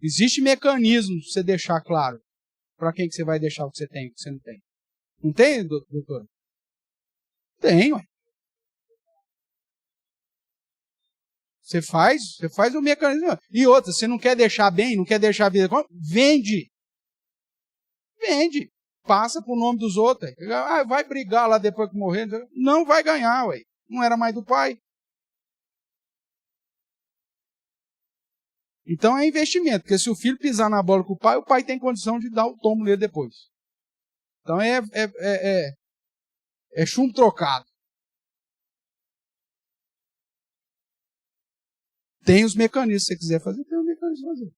Existe mecanismo para você deixar claro para quem que você vai deixar o que você tem e o que você não tem. Não tem, doutor? Tem, ué. Você faz o mecanismo. E outra, você não quer deixar bem, não quer deixar a vida... Vende. Vende. Passa pro nome dos outros. Vai brigar lá depois que morrer. Não vai ganhar, ué. Não era mais do pai. Então é investimento, porque se o filho pisar na bola com o pai tem condição de dar o tombo nele depois. Então é chumbo trocado. Tem os mecanismos, se você quiser fazer, tem os mecanismos de fazer.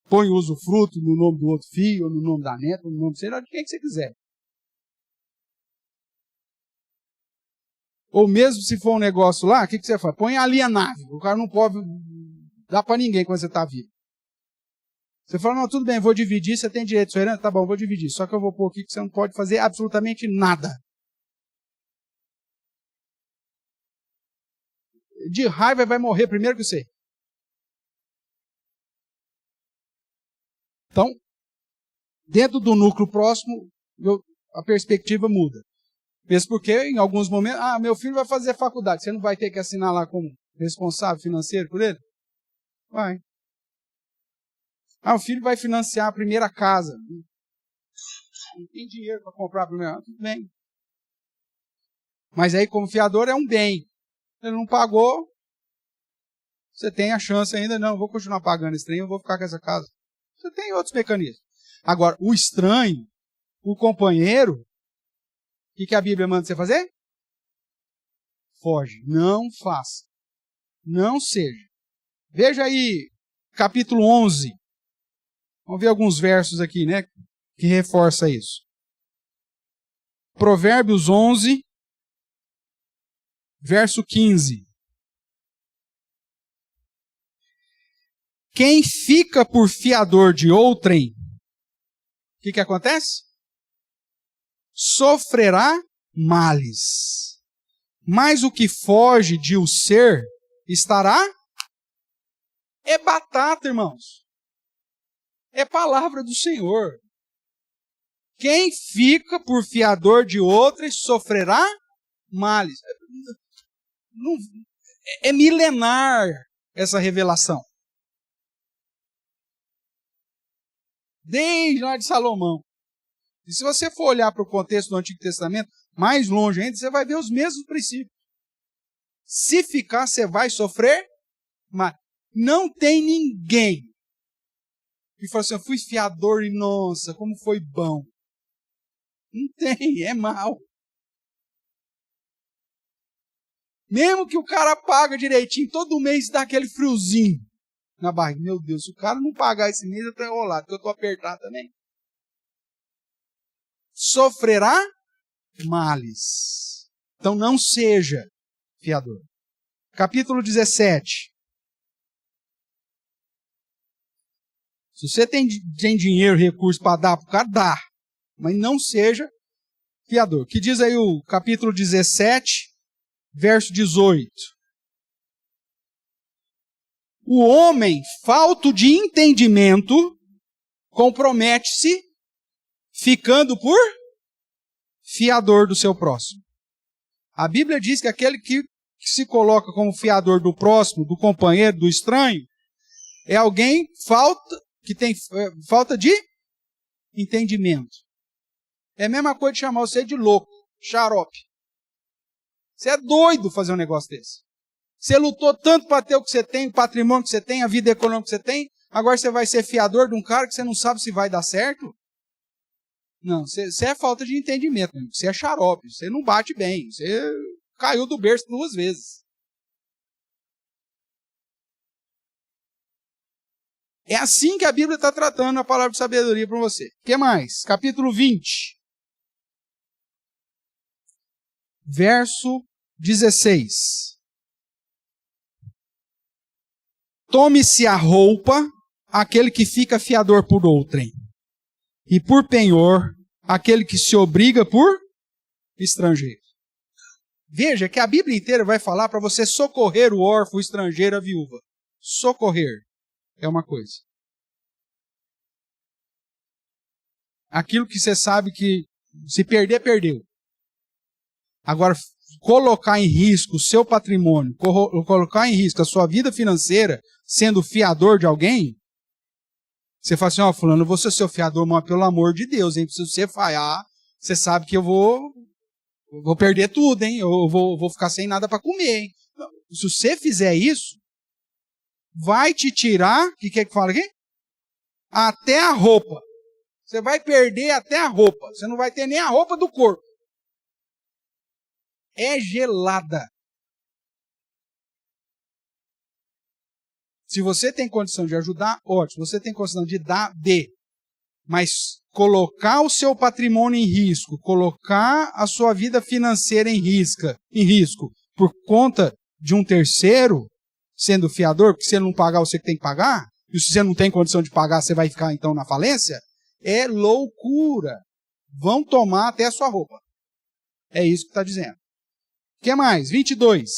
Põe o usufruto no nome do outro filho, ou no nome da neta, ou no nome, sei lá, de quem que você quiser. Ou mesmo se for um negócio lá, o que você faz? Põe alienável. O cara não pode dar para ninguém quando você está vivo. Você fala, não, tudo bem, vou dividir, você tem direito, sua herança? Tá bom, vou dividir. Só que eu vou pôr aqui que você não pode fazer absolutamente nada. De raiva vai morrer primeiro que você. Então, dentro do núcleo próximo, a perspectiva muda. Mesmo porque, em alguns momentos, meu filho vai fazer faculdade, você não vai ter que assinar lá como responsável financeiro por ele? Vai. O filho vai financiar a primeira casa. Não tem dinheiro para comprar a primeira casa. Tudo bem. Mas aí, como fiador, é um bem. Ele não pagou, você tem a chance ainda, não, vou continuar pagando esse trem, eu vou ficar com essa casa. Você tem outros mecanismos. Agora, o estranho, o companheiro, o que a Bíblia manda você fazer? Foge. Não faça. Não seja. Veja aí, capítulo 11. Vamos ver alguns versos aqui, né? Que reforça isso. Provérbios 11, verso 15. Quem fica por fiador de outrem, o que acontece? Sofrerá males. Mas o que foge de o ser estará? É batata, irmãos. É palavra do Senhor. Quem fica por fiador de outrem sofrerá males. É milenar essa revelação. Desde lá de Salomão. E se você for olhar para o contexto do Antigo Testamento, mais longe ainda, você vai ver os mesmos princípios. Se ficar, você vai sofrer, mas não tem ninguém que fala assim, eu fui fiador e nossa, como foi bom. Não tem, é mal. Mesmo que o cara paga direitinho, todo mês dá aquele friozinho. na barriga. Meu Deus, se o cara não pagar esse mês, eu estou enrolado, porque eu estou apertado também. Sofrerá males. Então não seja fiador. Capítulo 17. Se você tem dinheiro, recurso para dar para o cara, dá. Mas não seja fiador. Que diz aí o capítulo 17, verso 18. O homem, falto de entendimento, compromete-se ficando por fiador do seu próximo. A Bíblia diz que aquele que se coloca como fiador do próximo, do companheiro, do estranho, é alguém que tem falta de entendimento. É a mesma coisa de chamar você de louco, xarope. Você é doido fazer um negócio desse. Você lutou tanto para ter o que você tem, o patrimônio que você tem, a vida econômica que você tem, agora você vai ser fiador de um cara que você não sabe se vai dar certo? Não, você é falta de entendimento, você é xarope, você não bate bem, você caiu do berço 2 vezes. É assim que a Bíblia está tratando a palavra de sabedoria para você. O que mais? Capítulo 20. Verso 16. Tome-se a roupa aquele que fica fiador por outrem, e por penhor aquele que se obriga por estrangeiro. Veja que a Bíblia inteira vai falar para você socorrer o órfão, o estrangeiro, a viúva. Socorrer é uma coisa. Aquilo que você sabe que se perder, perdeu. Agora, colocar em risco o seu patrimônio, colocar em risco a sua vida financeira, sendo fiador de alguém, você fala assim, ó, fulano, eu vou ser seu fiador, mas pelo amor de Deus, hein? Se você falhar, você sabe que eu vou perder tudo, hein? Eu vou ficar sem nada para comer, hein? Se você fizer isso, vai te tirar, o que é que fala aqui? Até a roupa. Você vai perder até a roupa. Você não vai ter nem a roupa do corpo. É gelada. Se você tem condição de ajudar, ótimo. Se você tem condição de dar, dê. Mas colocar o seu patrimônio em risco, colocar a sua vida financeira em risco, por conta de um terceiro, sendo fiador, porque se ele não pagar, você que tem que pagar, e se você não tem condição de pagar, você vai ficar então na falência, é loucura. Vão tomar até a sua roupa. É isso que está dizendo. O que mais? 22.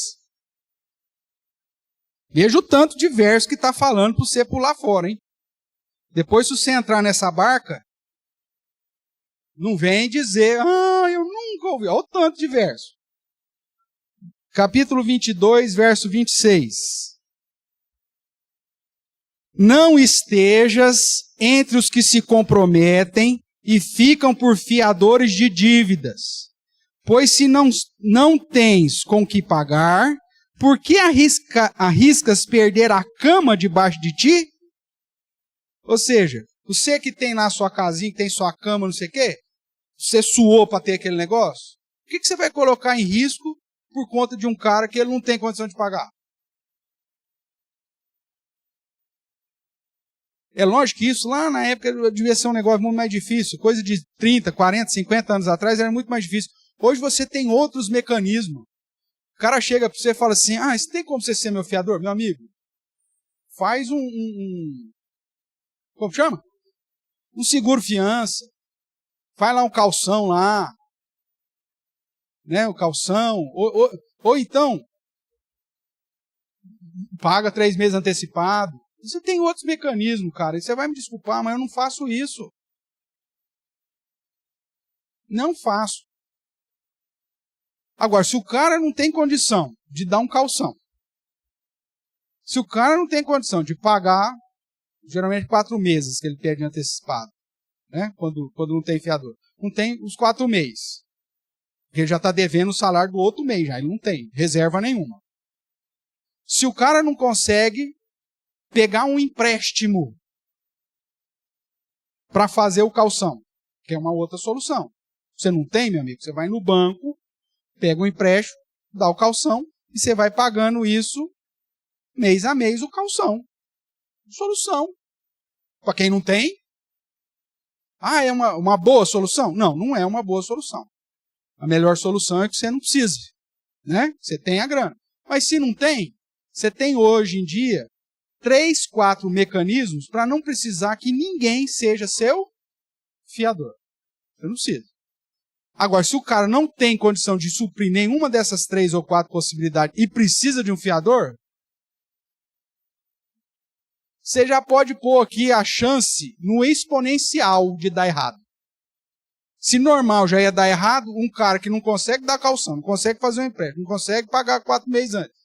Veja o tanto de verso que está falando para você pular fora, hein? Depois, se você entrar nessa barca, não vem dizer, eu nunca ouvi. Olha o tanto de verso. Capítulo 22, verso 26. Não estejas entre os que se comprometem e ficam por fiadores de dívidas. Pois se não tens com que pagar, por que arriscas perder a cama debaixo de ti? Ou seja, você que tem lá sua casinha, que tem sua cama, não sei o quê, você suou para ter aquele negócio, por que você vai colocar em risco por conta de um cara que ele não tem condição de pagar? É lógico que isso lá na época devia ser um negócio muito mais difícil, coisa de 30, 40, 50 anos atrás era muito mais difícil. Hoje você tem outros mecanismos. O cara chega para você e fala assim, isso tem como você ser meu fiador? Meu amigo, faz como chama? Um seguro-fiança. Faz lá um calção lá. Né, o calção. Ou então, paga 3 meses antecipado. Você tem outros mecanismos, cara. E você vai me desculpar, mas eu não faço isso. Não faço. Agora, se o cara não tem condição de dar um calção, se o cara não tem condição de pagar, geralmente 4 meses que ele pede antecipado, né? Quando não tem fiador. Não tem os 4 meses. Porque ele já está devendo o salário do outro mês, já. Ele não tem reserva nenhuma. Se o cara não consegue pegar um empréstimo para fazer o calção, que é uma outra solução. Você não tem, meu amigo? Você vai no banco, pega um empréstimo, dá o calção, e você vai pagando isso mês a mês, o calção. solução. Para quem não tem, é uma boa solução? Não, não é uma boa solução. A melhor solução é que você não precise, né? Você tem a grana. Mas se não tem, você tem hoje em dia 3, 4 mecanismos para não precisar que ninguém seja seu fiador. Você não precisa. Agora, se o cara não tem condição de suprir nenhuma dessas 3 ou 4 possibilidades e precisa de um fiador, você já pode pôr aqui a chance no exponencial de dar errado. Se normal já ia dar errado, um cara que não consegue dar calção, não consegue fazer um empréstimo, não consegue pagar 4 meses antes.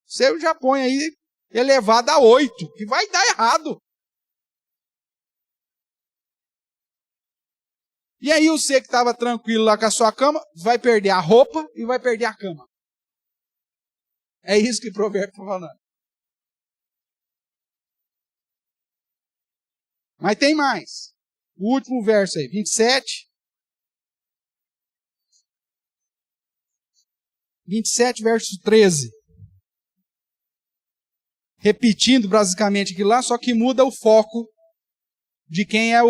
Você já põe aí elevado a 8, que vai dar errado. E aí você que estava tranquilo lá com a sua cama, vai perder a roupa e vai perder a cama. É isso que o provérbio está falando. Mas tem mais. O último verso aí, 27. 27, verso 13. Repetindo basicamente aquilo lá, só que muda o foco de quem é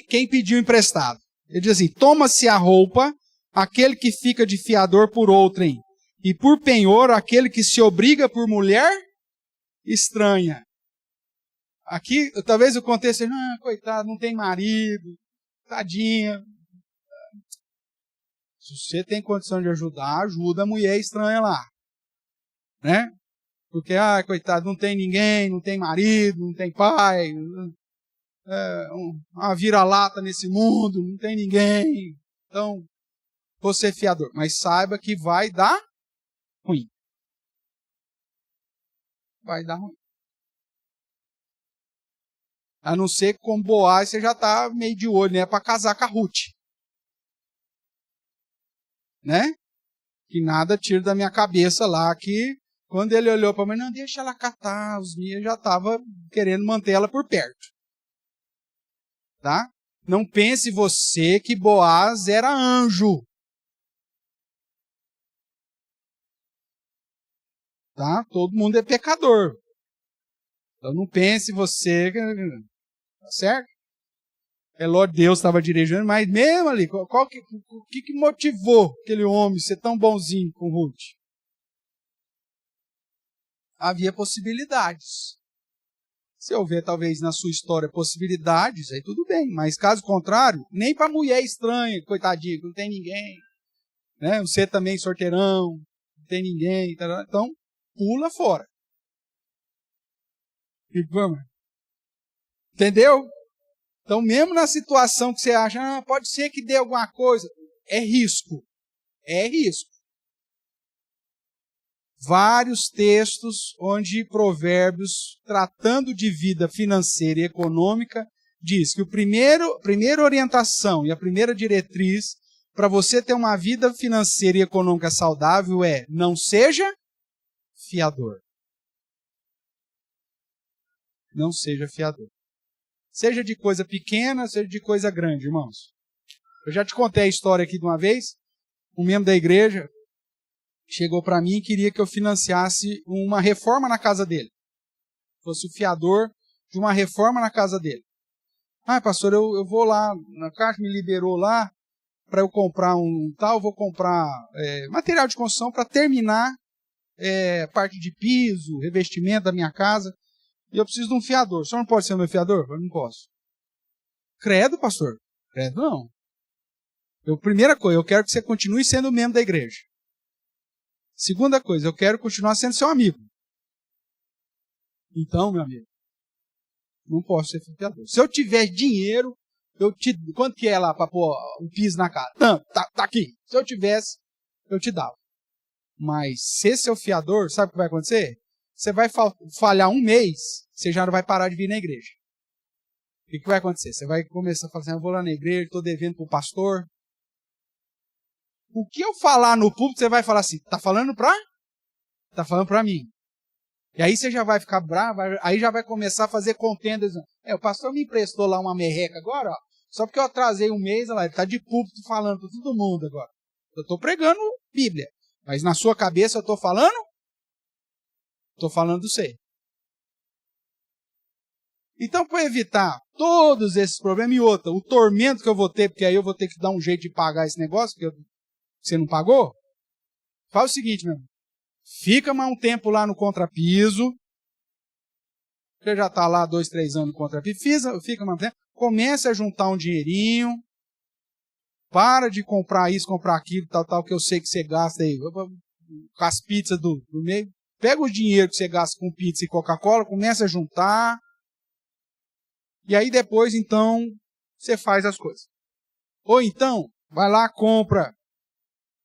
quem pediu emprestado. Ele diz assim: toma-se a roupa aquele que fica de fiador por outrem, e por penhor aquele que se obriga por mulher estranha. Aqui, talvez o contexto seja, coitado, não tem marido, tadinha. Se você tem condição de ajudar, ajuda a mulher estranha lá. Né? Porque, coitado, não tem ninguém, não tem marido, não tem pai, uma vira-lata nesse mundo, não tem ninguém. Então, você é fiador. Mas saiba que vai dar ruim. Vai dar ruim. A não ser que com Boaz você já está meio de olho, né? Para casar com a Ruth. Né? Que nada tira da minha cabeça lá que quando ele olhou para mim, não, deixa ela catar os dias, já estava querendo manter ela por perto. Tá? Não pense você que Boaz era anjo. Tá? Todo mundo é pecador. Então não pense você... Tá certo? É lógico, Deus estava dirigindo, mas mesmo ali, o que motivou aquele homem a ser tão bonzinho com Ruth? Havia possibilidades. Se houver, talvez, na sua história possibilidades, aí tudo bem. Mas, caso contrário, nem para mulher estranha, coitadinha, não tem ninguém. Né? Você também solteirão, não tem ninguém. Então, pula fora. E vamos. Entendeu? Então, mesmo na situação que você acha, pode ser que dê alguma coisa, é risco. É risco. Vários textos onde Provérbios, tratando de vida financeira e econômica, diz que a primeira orientação e a primeira diretriz para você ter uma vida financeira e econômica saudável é: não seja fiador. Não seja fiador. Seja de coisa pequena, seja de coisa grande, irmãos. Eu já te contei a história aqui de uma vez. Um membro da igreja chegou para mim e queria que eu financiasse uma reforma na casa dele. Fosse o fiador de uma reforma na casa dele. Pastor, eu vou lá, na Caixa me liberou lá para eu comprar vou comprar material de construção para terminar parte de piso, revestimento da minha casa. E eu preciso de um fiador. O senhor não pode ser meu fiador? Eu não posso. Credo, pastor? Credo não. Primeira coisa, eu quero que você continue sendo membro da igreja. Segunda coisa, eu quero continuar sendo seu amigo. Então, meu amigo, não posso ser fiador. Se eu tiver dinheiro, quanto que é lá para pôr um piso na casa? Não, tá aqui. Se eu tivesse, eu te dava. Mas ser seu fiador, sabe o que vai acontecer? Você vai falhar um mês, você já não vai parar de vir na igreja. O que vai acontecer? Você vai começar a falar assim, eu vou lá na igreja, estou devendo para o pastor. O que eu falar no púlpito, você vai falar assim, tá falando para mim. E aí você já vai ficar bravo, aí já vai começar a fazer contendas. O pastor me emprestou lá uma merreca agora, ó, só porque eu atrasei um mês, ele está de púlpito falando para todo mundo agora. Eu estou pregando Bíblia, mas na sua cabeça eu estou falando? Estou falando do você. Então, para evitar todos esses problemas e outra, o tormento que eu vou ter, porque aí eu vou ter que dar um jeito de pagar esse negócio que você não pagou, faz o seguinte, meu irmão. Fica mais um tempo lá no contrapiso. Você já está lá 2, 3 anos no contrapiso. Fica mais um tempo. Começa a juntar um dinheirinho. Para de comprar isso, comprar aquilo, tal, que eu sei que você gasta aí. Com as pizzas do meio. Pega o dinheiro que você gasta com pizza e Coca-Cola, começa a juntar. E aí depois, então, você faz as coisas. Ou então, vai lá, compra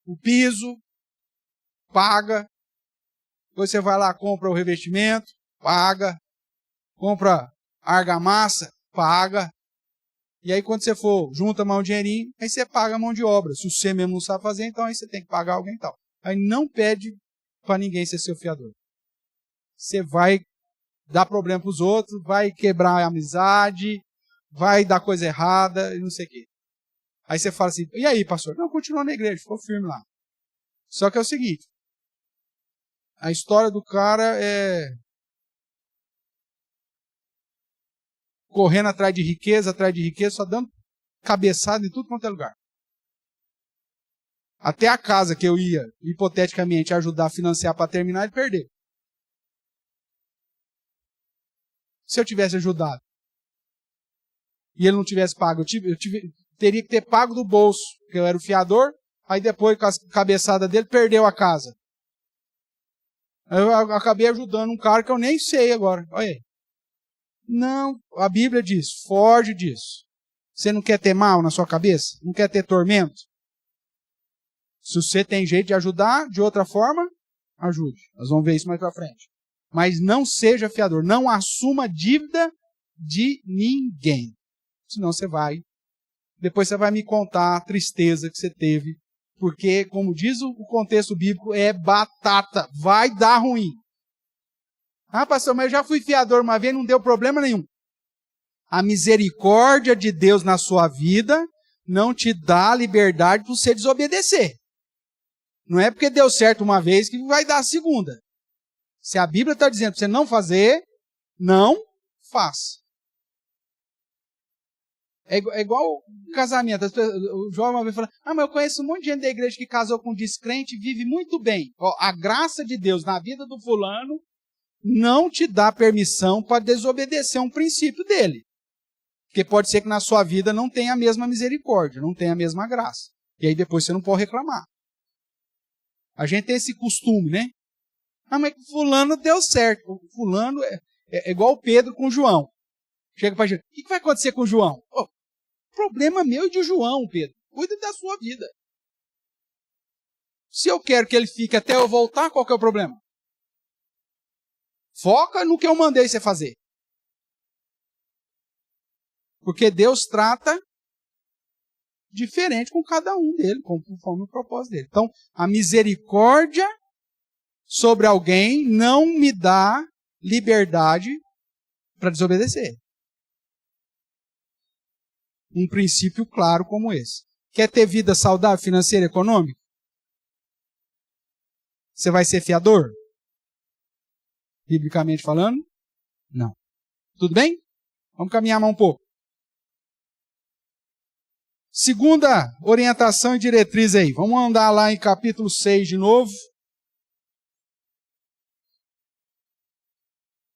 o piso, paga. Depois você vai lá, compra o revestimento, paga. Compra a argamassa, paga. E aí quando você for, junta mais um dinheirinho, aí você paga a mão de obra. Se você mesmo não sabe fazer, então aí você tem que pagar alguém e tal. Aí não pede para ninguém ser seu fiador. Você vai dar problema para os outros, vai quebrar a amizade, vai dar coisa errada e não sei o quê. Aí você fala assim, e aí, pastor? Não, continua na igreja, ficou firme lá. Só que é o seguinte, a história do cara é correndo atrás de riqueza, só dando cabeçada em tudo quanto é lugar. Até a casa que eu ia, hipoteticamente, ajudar a financiar para terminar, ele perdeu. Se eu tivesse ajudado e ele não tivesse pago, eu teria que ter pago do bolso, porque eu era o fiador, aí depois, com a cabeçada dele, perdeu a casa. Eu acabei ajudando um cara que eu nem sei agora. Olha aí. Não, a Bíblia diz, foge disso. Você não quer ter mal na sua cabeça? Não quer ter tormento? Se você tem jeito de ajudar, de outra forma, ajude. Nós vamos ver isso mais pra frente. Mas não seja fiador, não assuma dívida de ninguém. Senão você vai, depois você vai me contar a tristeza que você teve, porque, como diz o contexto bíblico, é batata, vai dar ruim. Ah, pastor, mas eu já fui fiador uma vez, não deu problema nenhum. A misericórdia de Deus na sua vida não te dá liberdade para você desobedecer. Não é porque deu certo uma vez que vai dar a segunda. Se a Bíblia está dizendo para você não fazer, não faça. É igual casamento. O João uma vez falou, mas eu conheço um monte de gente da igreja que casou com um descrente e vive muito bem. A graça de Deus na vida do fulano não te dá permissão para desobedecer um princípio dele. Porque pode ser que na sua vida não tenha a mesma misericórdia, não tenha a mesma graça. E aí depois você não pode reclamar. A gente tem esse costume, né? Ah, mas fulano deu certo. O fulano é igual o Pedro com o João. Chega para a gente, o que vai acontecer com o João? Oh, problema meu e de João, Pedro. Cuida da sua vida. Se eu quero que ele fique até eu voltar, qual que é o problema? Foca no que eu mandei você fazer. Porque Deus trata diferente com cada um dele, conforme o propósito dele. Então, a misericórdia sobre alguém não me dá liberdade para desobedecer. Um princípio claro como esse. Quer ter vida saudável, financeira e econômica? Você vai ser fiador? Biblicamente falando? Não. Tudo bem? Vamos caminhar mais um pouco. Segunda orientação e diretriz aí. Vamos andar lá em capítulo 6 de novo.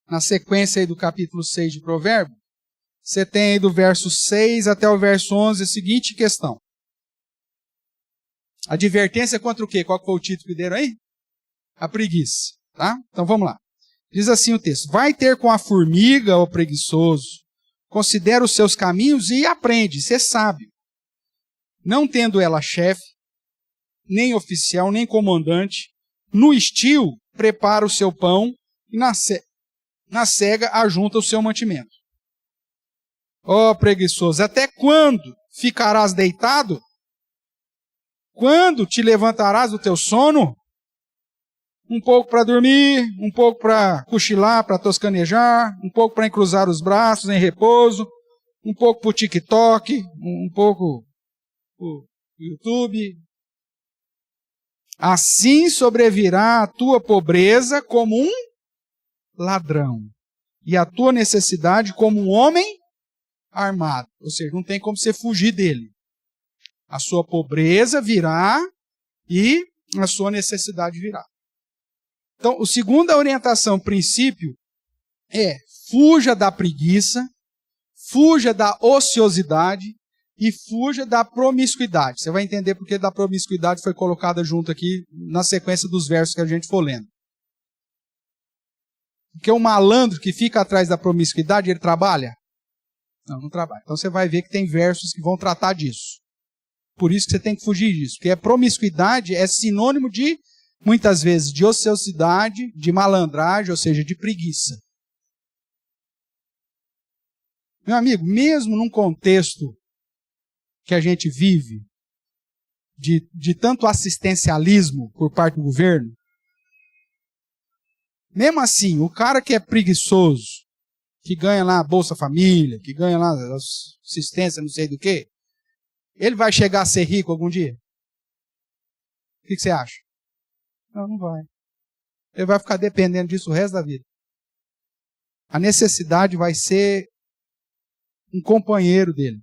Na sequência aí do capítulo 6 de Provérbios. Você tem aí do verso 6 até o verso 11 a seguinte questão. Advertência contra o quê? Qual foi o título que deram aí? A preguiça. Tá? Então vamos lá. Diz assim o texto. Vai ter com a formiga, ó preguiçoso. Considera os seus caminhos e aprende, ser sábio. Não tendo ela chefe, nem oficial, nem comandante, no estio prepara o seu pão e na cega ajunta o seu mantimento. Ó preguiçoso, até quando ficarás deitado? Quando te levantarás do teu sono? Um pouco para dormir, um pouco para cochilar, para toscanejar, um pouco para encruzar os braços em repouso, um pouco para o TikTok, um pouco o YouTube. Assim sobrevirá a tua pobreza como um ladrão, e a tua necessidade como um homem armado. Ou seja, não tem como você fugir dele. A sua pobreza virá e a sua necessidade virá. Então, a segunda orientação, princípio, é fuja da preguiça, fuja da ociosidade e fuja da promiscuidade. Você vai entender porque da promiscuidade foi colocada junto aqui na sequência dos versos que a gente for lendo. Porque o malandro que fica atrás da promiscuidade, ele trabalha? Não, não trabalha. Então você vai ver que tem versos que vão tratar disso. Por isso que você tem que fugir disso. Porque a promiscuidade é sinônimo de, muitas vezes, de ociosidade, de malandragem, ou seja, de preguiça. Meu amigo, mesmo num contexto que a gente vive, de tanto assistencialismo por parte do governo, mesmo assim, o cara que é preguiçoso, que ganha lá a Bolsa Família, que ganha lá assistência não sei do que, ele vai chegar a ser rico algum dia? O que você acha? Não, não vai. Ele vai ficar dependendo disso o resto da vida. A necessidade vai ser um companheiro dele.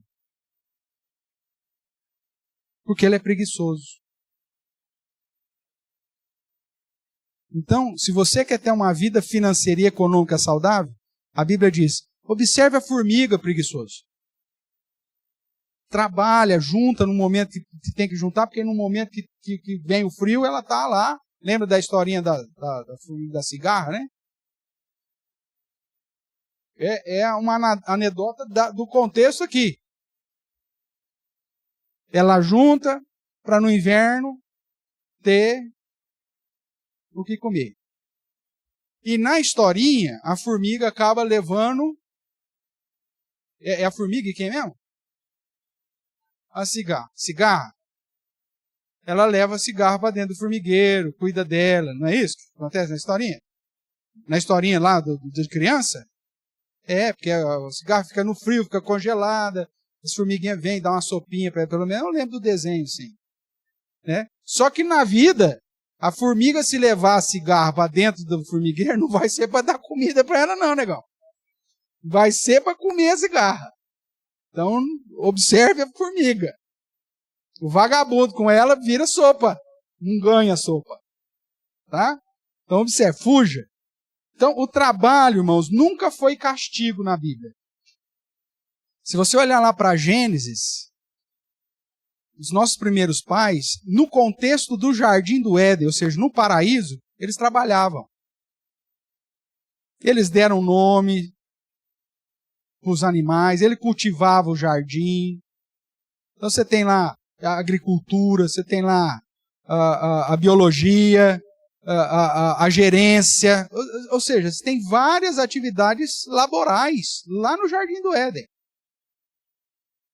Porque ele é preguiçoso. Então, se você quer ter uma vida financeira e econômica saudável, a Bíblia diz, observe a formiga, preguiçoso. Trabalha, junta no momento que tem que juntar, porque no momento que vem o frio, ela está lá. Lembra da historinha da formiga da cigarra, né? É uma anedota do contexto aqui. Ela junta para no inverno ter o que comer. E na historinha, a formiga acaba levando... É a formiga e quem mesmo? A cigarra. Cigarra. Ela leva a cigarra para dentro do formigueiro, cuida dela. Não é isso que acontece na historinha? Na historinha lá de criança? É, porque a cigarra fica no frio, fica congelada. As formiguinhas vêm, dão uma sopinha para ela. Pelo menos eu lembro do desenho, sim. Né? Só que na vida... A formiga, se levar a cigarra para dentro do formigueiro, não vai ser para dar comida para ela, não, negão. Vai ser para comer a cigarra. Então, observe a formiga. O vagabundo com ela vira sopa. Não ganha sopa. Tá? Então, observe, fuja. Então, o trabalho, irmãos, nunca foi castigo na Bíblia. Se você olhar lá para Gênesis... Os nossos primeiros pais, no contexto do jardim do Éden, ou seja, no paraíso, eles trabalhavam. Eles deram nome para os animais, ele cultivava o jardim. Então você tem lá a agricultura, você tem lá a biologia, a gerência, ou seja, você tem várias atividades laborais lá no jardim do Éden.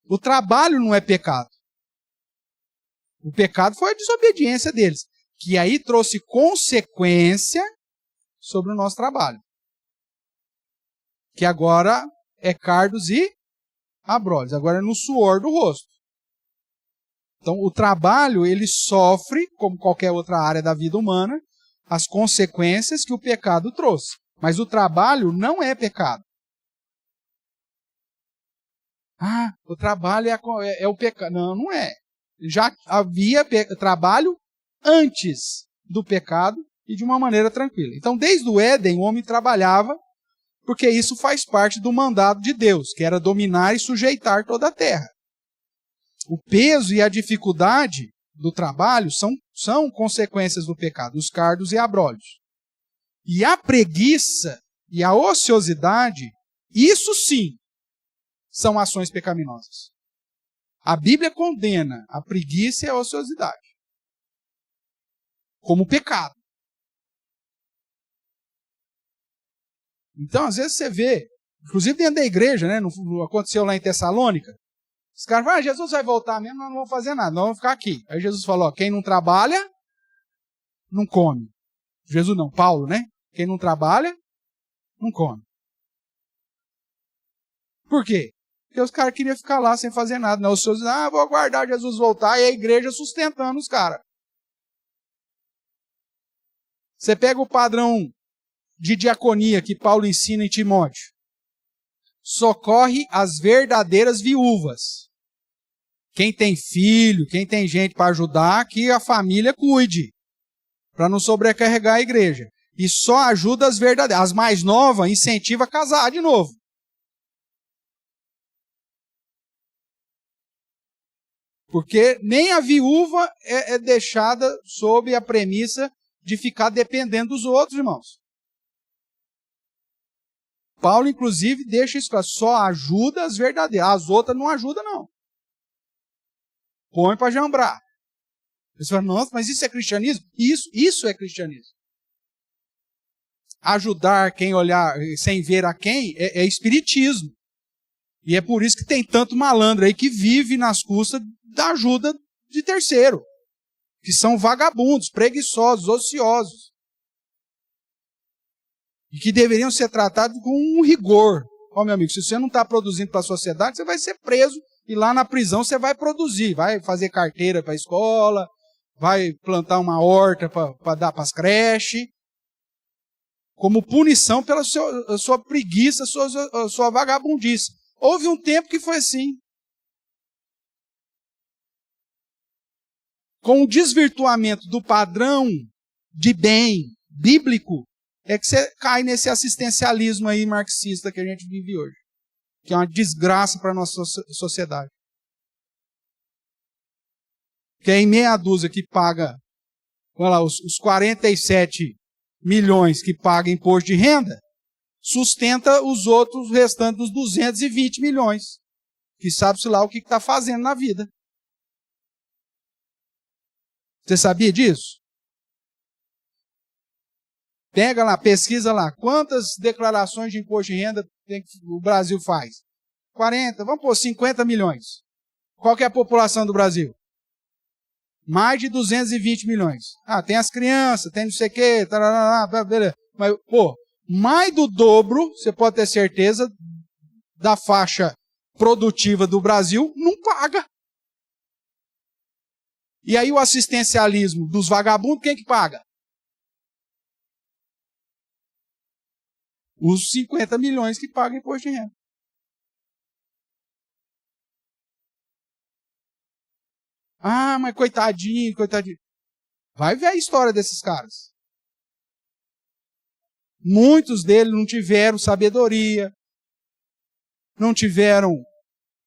O trabalho não é pecado. O pecado foi a desobediência deles, que aí trouxe consequência sobre o nosso trabalho. Que agora é cardos e abrolhos, agora é no suor do rosto. Então o trabalho, ele sofre, como qualquer outra área da vida humana, as consequências que o pecado trouxe. Mas o trabalho não é pecado. Ah, o trabalho é o pecado. Não, não é. Já havia trabalho antes do pecado e de uma maneira tranquila. Então, desde o Éden, o homem trabalhava, porque isso faz parte do mandado de Deus, que era dominar e sujeitar toda a terra. O peso e a dificuldade do trabalho são consequências do pecado, os cardos e abrolhos. E a preguiça e a ociosidade, isso sim, são ações pecaminosas. A Bíblia condena a preguiça e a ociosidade como pecado. Então, às vezes você vê, inclusive dentro da igreja, né, não aconteceu lá em Tessalônica, os caras falam, Jesus vai voltar mesmo, nós não vamos fazer nada, nós vamos ficar aqui. Aí Jesus falou, quem não trabalha, não come. Jesus não, Paulo, né? Quem não trabalha, não come. Por quê? Porque os caras queriam ficar lá sem fazer nada. Não, os senhores dizem, vou aguardar Jesus voltar, e a igreja sustentando os caras. Você pega o padrão de diaconia que Paulo ensina em Timóteo. Socorre as verdadeiras viúvas. Quem tem filho, quem tem gente para ajudar, que a família cuide, para não sobrecarregar a igreja. E só ajuda as verdadeiras. As mais novas incentiva a casar de novo. Porque nem a viúva é deixada sob a premissa de ficar dependendo dos outros, irmãos. Paulo, inclusive, deixa isso claro. Só ajuda as verdadeiras. As outras não ajudam, não. Põe para jambrar. Você fala, nossa, mas isso é cristianismo? Isso é cristianismo. Ajudar quem olhar sem ver a quem é espiritismo. E é por isso que tem tanto malandro aí que vive nas custas da ajuda de terceiro. Que são vagabundos, preguiçosos, ociosos. E que deveriam ser tratados com um rigor. Ó, meu amigo, se você não está produzindo para a sociedade, você vai ser preso e lá na prisão você vai produzir. Vai fazer carteira para a escola, vai plantar uma horta para dar para as creches. Como punição pela sua preguiça, sua vagabundice. Houve um tempo que foi assim. Com o desvirtuamento do padrão de bem bíblico, é que você cai nesse assistencialismo aí marxista que a gente vive hoje. Que é uma desgraça para a nossa sociedade. Que é em meia dúzia que paga, olha lá, os 47 milhões que paga imposto de renda, sustenta os outros restantes dos 220 milhões. Que sabe-se lá o que está fazendo na vida. Você sabia disso? Pega lá, pesquisa lá. Quantas declarações de imposto de renda o Brasil faz? 40, vamos pôr 50 milhões. Qual que é a população do Brasil? Mais de 220 milhões. Ah, tem as crianças, tem não sei o quê, beleza. Mas, pô, mais do dobro, você pode ter certeza, da faixa produtiva do Brasil, não paga. E aí o assistencialismo dos vagabundos, quem que paga? Os 50 milhões que pagam imposto de renda. Ah, mas coitadinho. Vai ver a história desses caras. Muitos deles não tiveram sabedoria, não tiveram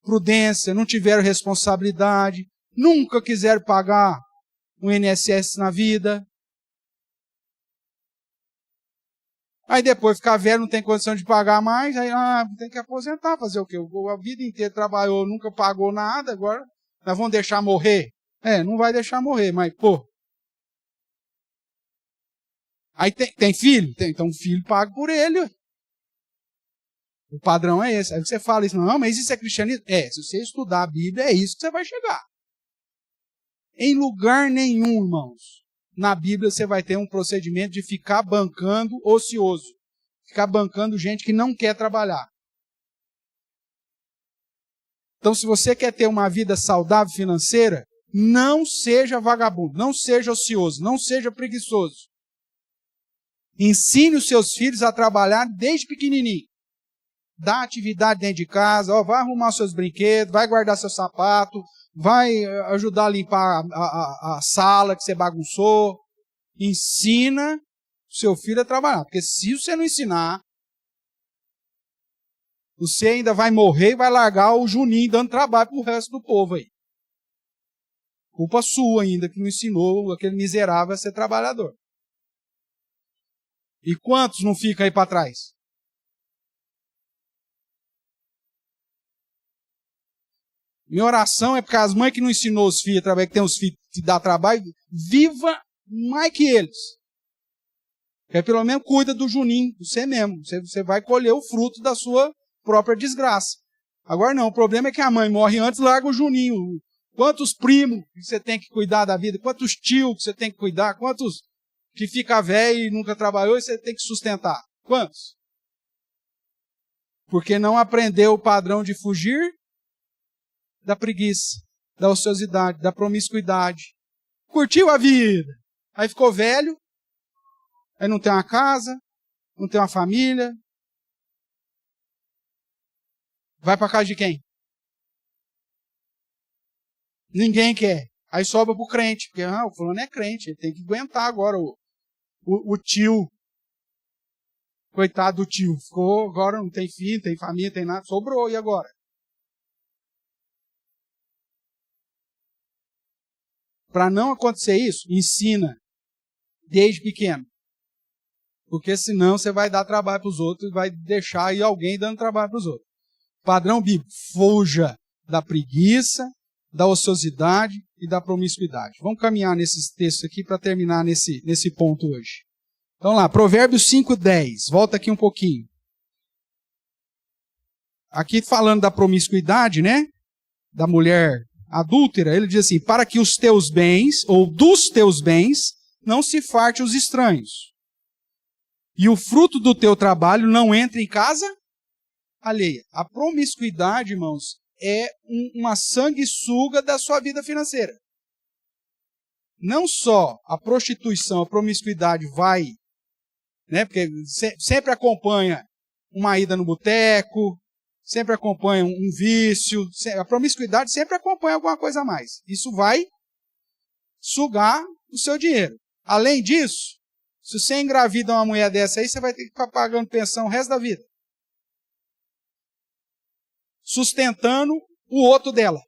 prudência, não tiveram responsabilidade, nunca quiseram pagar um INSS na vida. Aí depois ficar velho, não tem condição de pagar mais, aí tem que aposentar, fazer o quê? A vida inteira trabalhou, nunca pagou nada, agora nós vamos deixar morrer? Não vai deixar morrer, mas pô. Aí tem filho? Tem, então o filho paga por ele. O padrão é esse. Aí você fala isso, não, mas isso é cristianismo? Se você estudar a Bíblia, é isso que você vai chegar. Em lugar nenhum, irmãos, na Bíblia você vai ter um procedimento de ficar bancando ocioso. Ficar bancando gente que não quer trabalhar. Então, se você quer ter uma vida saudável financeira, não seja vagabundo, não seja ocioso, não seja preguiçoso. Ensine os seus filhos a trabalhar desde pequenininho. Dá atividade dentro de casa, vai arrumar seus brinquedos, vai guardar seu sapato, vai ajudar a limpar a sala que você bagunçou. Ensina o seu filho a trabalhar. Porque se você não ensinar, você ainda vai morrer e vai largar o Juninho dando trabalho para o resto do povo aí. Culpa sua ainda que não ensinou aquele miserável a ser trabalhador. E quantos não ficam aí para trás? Minha oração é porque as mães que não ensinou os filhos a trabalhar, que tem os filhos que dá trabalho, viva mais que eles. Porque pelo menos cuida do Juninho, você mesmo. Você vai colher o fruto da sua própria desgraça. Agora não, o problema é que a mãe morre antes, larga o Juninho. Quantos primos que você tem que cuidar da vida? Quantos tios que você tem que cuidar? Quantos que fica velho e nunca trabalhou e você tem que sustentar? Quantos? Porque não aprendeu o padrão de fugir da preguiça, da ociosidade, da promiscuidade. Curtiu a vida. Aí ficou velho, aí não tem uma casa, não tem uma família. Vai para casa de quem? Ninguém quer. Aí sobra pro crente, porque o fulano é crente, ele tem que aguentar agora o tio. Coitado do tio, ficou, agora não tem filho, não tem família, não tem nada, sobrou, e agora? Para não acontecer isso, ensina desde pequeno. Porque senão você vai dar trabalho para os outros e vai deixar aí alguém dando trabalho para os outros. Padrão bíblico, fuja da preguiça, da ociosidade e da promiscuidade. Vamos caminhar nesses textos aqui para terminar nesse ponto hoje. Então lá, Provérbios 5:10, volta aqui um pouquinho. Aqui falando da promiscuidade, né? Da mulher adúltera, ele diz assim, para que os teus bens, ou dos teus bens, não se farte os estranhos. E o fruto do teu trabalho não entre em casa alheia. A promiscuidade, irmãos, é uma sanguessuga da sua vida financeira. Não só a prostituição, a promiscuidade vai, né, porque sempre acompanha uma ida no boteco, sempre acompanha um vício, a promiscuidade sempre acompanha alguma coisa a mais. Isso vai sugar o seu dinheiro. Além disso, se você engravida uma mulher dessa aí, você vai ter que ficar pagando pensão o resto da vida. Sustentando o outro dela.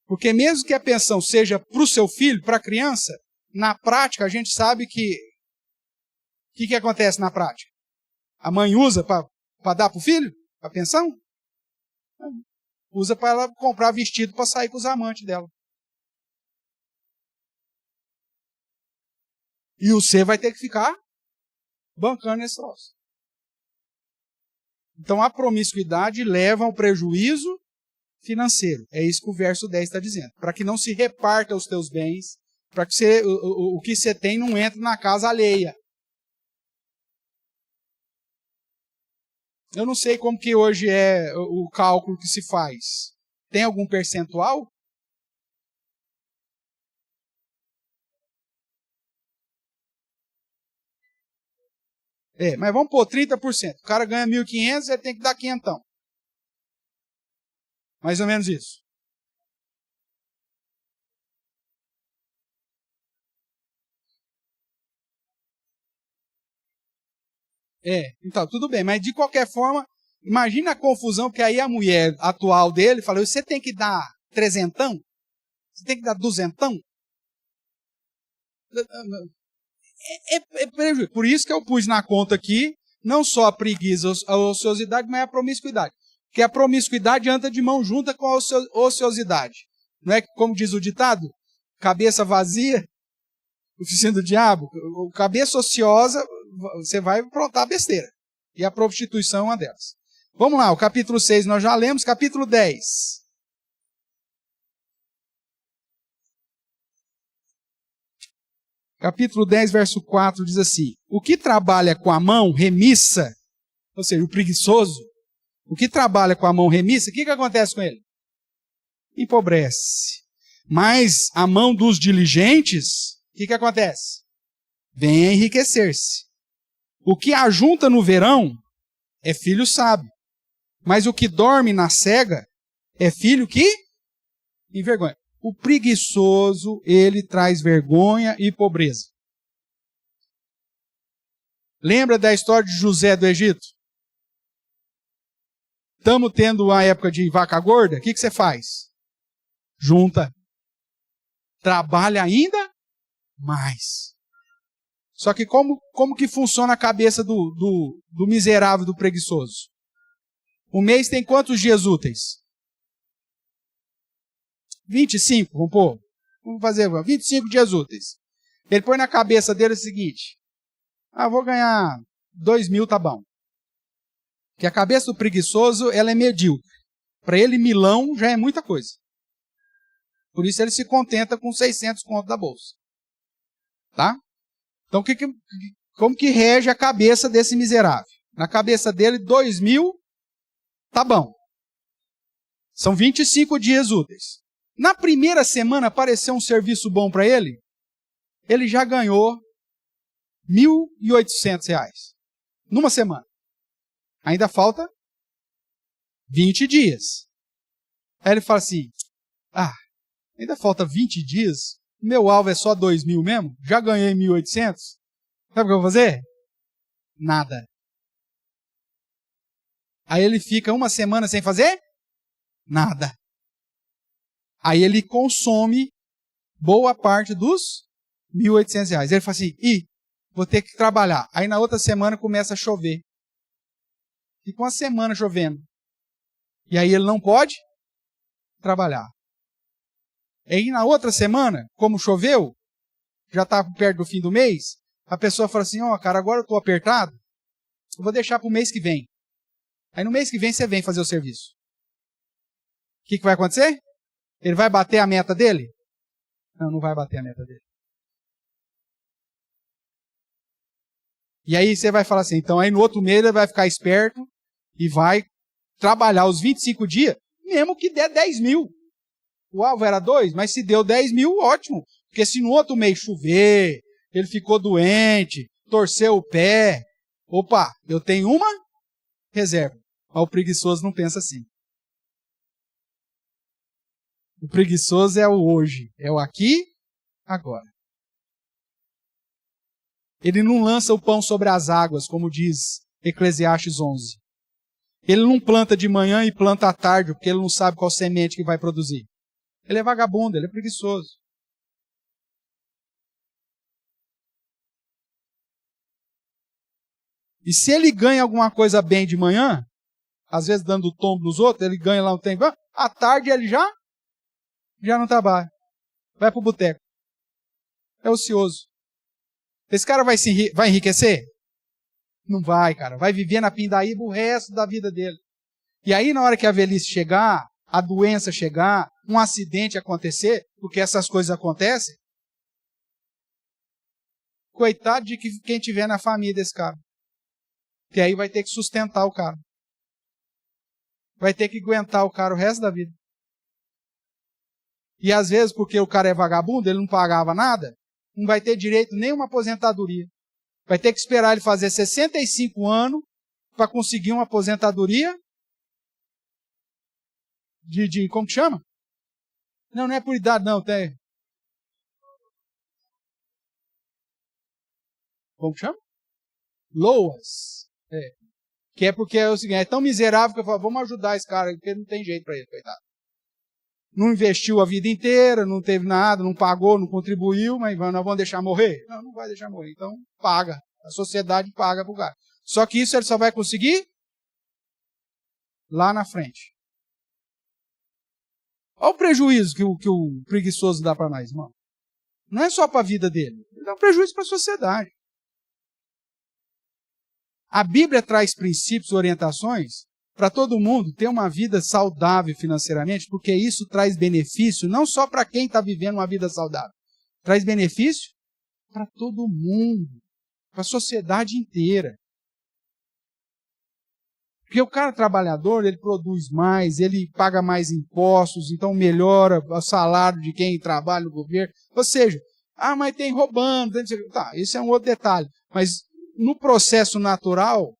Porque mesmo que a pensão seja para o seu filho, para a criança, na prática a gente sabe que o que acontece na prática? A mãe usa para dar para o filho? A pensão? Usa para ela comprar vestido para sair com os amantes dela. E você vai ter que ficar bancando esse troço. Então a promiscuidade leva ao prejuízo financeiro. É isso que o verso 10 está dizendo. Para que não se reparta os teus bens, para que o que você tem não entre na casa alheia. Eu não sei como que hoje é o cálculo que se faz. Tem algum percentual? Mas vamos pôr 30%. O cara ganha 1.500, ele tem que dar 500. Mais ou menos isso. Então, tudo bem. Mas de qualquer forma, imagina a confusão que aí a mulher atual dele falou, você tem que dar 300? Você tem que dar 200? É prejuízo. Por isso que eu pus na conta aqui, não só a preguiça, a ociosidade, mas a promiscuidade. Porque a promiscuidade anda de mão junta com a ociosidade. Não é como diz o ditado? Cabeça vazia, oficina do diabo. Cabeça ociosa, você vai aprontar besteira. E a prostituição é uma delas. Vamos lá, o capítulo 6 nós já lemos, capítulo 10. Capítulo 10, verso 4 diz assim, o que trabalha com a mão remissa, ou seja, o preguiçoso, o que trabalha com a mão remissa, o que acontece com ele? Empobrece. Mas a mão dos diligentes, o que acontece? Vem a enriquecer-se. O que ajunta no verão é filho sábio, mas o que dorme na cega é filho que envergonha. O preguiçoso, ele traz vergonha e pobreza. Lembra da história de José do Egito? Estamos tendo uma época de vaca gorda, o que você faz? Junta. Trabalha ainda mais. Só que como que funciona a cabeça do miserável, do preguiçoso? O mês tem quantos dias úteis? 25, vamos pôr. Vamos fazer 25 dias úteis. Ele põe na cabeça dele o seguinte, vou ganhar 2.000, tá bom. Porque a cabeça do preguiçoso, ela é medíocre. Para ele, milão já é muita coisa. Por isso ele se contenta com 600 contos da bolsa. Tá? Então, como que rege a cabeça desse miserável? Na cabeça dele, 2.000, tá bom. São 25 dias úteis. Na primeira semana apareceu um serviço bom para ele, ele já ganhou R$ 1.800. Numa semana. Ainda falta 20 dias. Aí ele fala assim, ainda falta 20 dias, meu alvo é só 2.000 mesmo, já ganhei 1.800. Sabe o que eu vou fazer? Nada. Aí ele fica uma semana sem fazer? Nada. Aí ele consome boa parte dos R$ 1.800. Ele fala assim, vou ter que trabalhar. Aí na outra semana começa a chover. Fica uma semana chovendo. E aí ele não pode trabalhar. Aí na outra semana, como choveu, já está perto do fim do mês, a pessoa fala assim, cara, agora eu estou apertado, eu vou deixar para o mês que vem. Aí no mês que vem você vem fazer o serviço. O que vai acontecer? Ele vai bater a meta dele? Não vai bater a meta dele. E aí você vai falar assim, então aí no outro mês ele vai ficar esperto e vai trabalhar os 25 dias, mesmo que der 10.000. O alvo era 2, mas se deu 10.000, ótimo. Porque se no outro mês chover, ele ficou doente, torceu o pé, opa, eu tenho uma reserva. Mas o preguiçoso não pensa assim. O preguiçoso é o hoje, é o aqui, agora. Ele não lança o pão sobre as águas, como diz Eclesiastes 11. Ele não planta de manhã e planta à tarde, porque ele não sabe qual semente que vai produzir. Ele é vagabundo, ele é preguiçoso. E se ele ganha alguma coisa bem de manhã, às vezes dando tombo nos outros, ele ganha lá um tempo, à tarde ele já não trabalha. Vai para o boteco. É ocioso. Esse cara vai enriquecer? Não vai, cara. Vai viver na pindaíba o resto da vida dele. E aí, na hora que a velhice chegar, a doença chegar, um acidente acontecer, porque essas coisas acontecem, coitado de quem tiver na família desse cara. Que aí vai ter que sustentar o cara. Vai ter que aguentar o cara o resto da vida. E às vezes, porque o cara é vagabundo, ele não pagava nada, não vai ter direito nem uma aposentadoria. Vai ter que esperar ele fazer 65 anos para conseguir uma aposentadoria de como que chama? Não é por idade, não. Tem. Como que chama? Loas. Que é porque é o seguinte, é tão miserável que eu falo, vamos ajudar esse cara, porque não tem jeito para ele, coitado. Não investiu a vida inteira, não teve nada, não pagou, não contribuiu, mas nós vamos deixar morrer? Não vai deixar morrer. Então, paga. A sociedade paga pro cara. Só que isso ele só vai conseguir lá na frente. Olha o prejuízo que o preguiçoso dá para nós, irmão. Não é só para a vida dele. Ele dá um prejuízo para a sociedade. A Bíblia traz princípios, orientações para todo mundo ter uma vida saudável financeiramente, porque isso traz benefício não só para quem está vivendo uma vida saudável. Traz benefício para todo mundo, para a sociedade inteira. Porque o cara trabalhador, ele produz mais, ele paga mais impostos, então melhora o salário de quem trabalha no governo. Ou seja, mas tem roubando. Tá, esse é um outro detalhe. Mas no processo natural,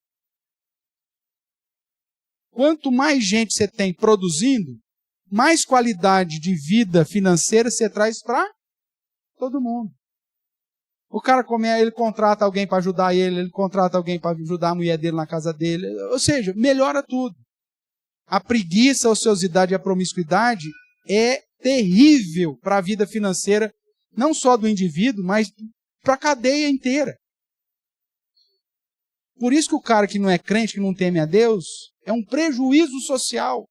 quanto mais gente você tem produzindo, mais qualidade de vida financeira você traz para todo mundo. O cara ele contrata alguém para ajudar ele contrata alguém para ajudar a mulher dele na casa dele. Ou seja, melhora tudo. A preguiça, a ociosidade e a promiscuidade é terrível para a vida financeira, não só do indivíduo, mas para a cadeia inteira. Por isso que o cara que não é crente, que não teme a Deus, é um prejuízo social.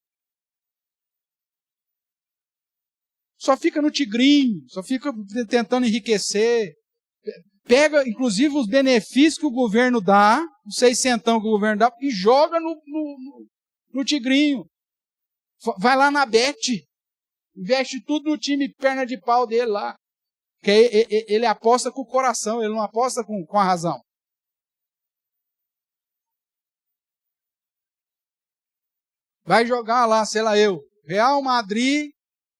Só fica no tigrinho, só fica tentando enriquecer. Pega, inclusive, os benefícios que o governo dá, os 600 que o governo dá, e joga no tigrinho. Vai lá na Bet, investe tudo no time perna de pau dele lá. Porque ele aposta com o coração, ele não aposta com a razão. Vai jogar lá, sei lá Real Madrid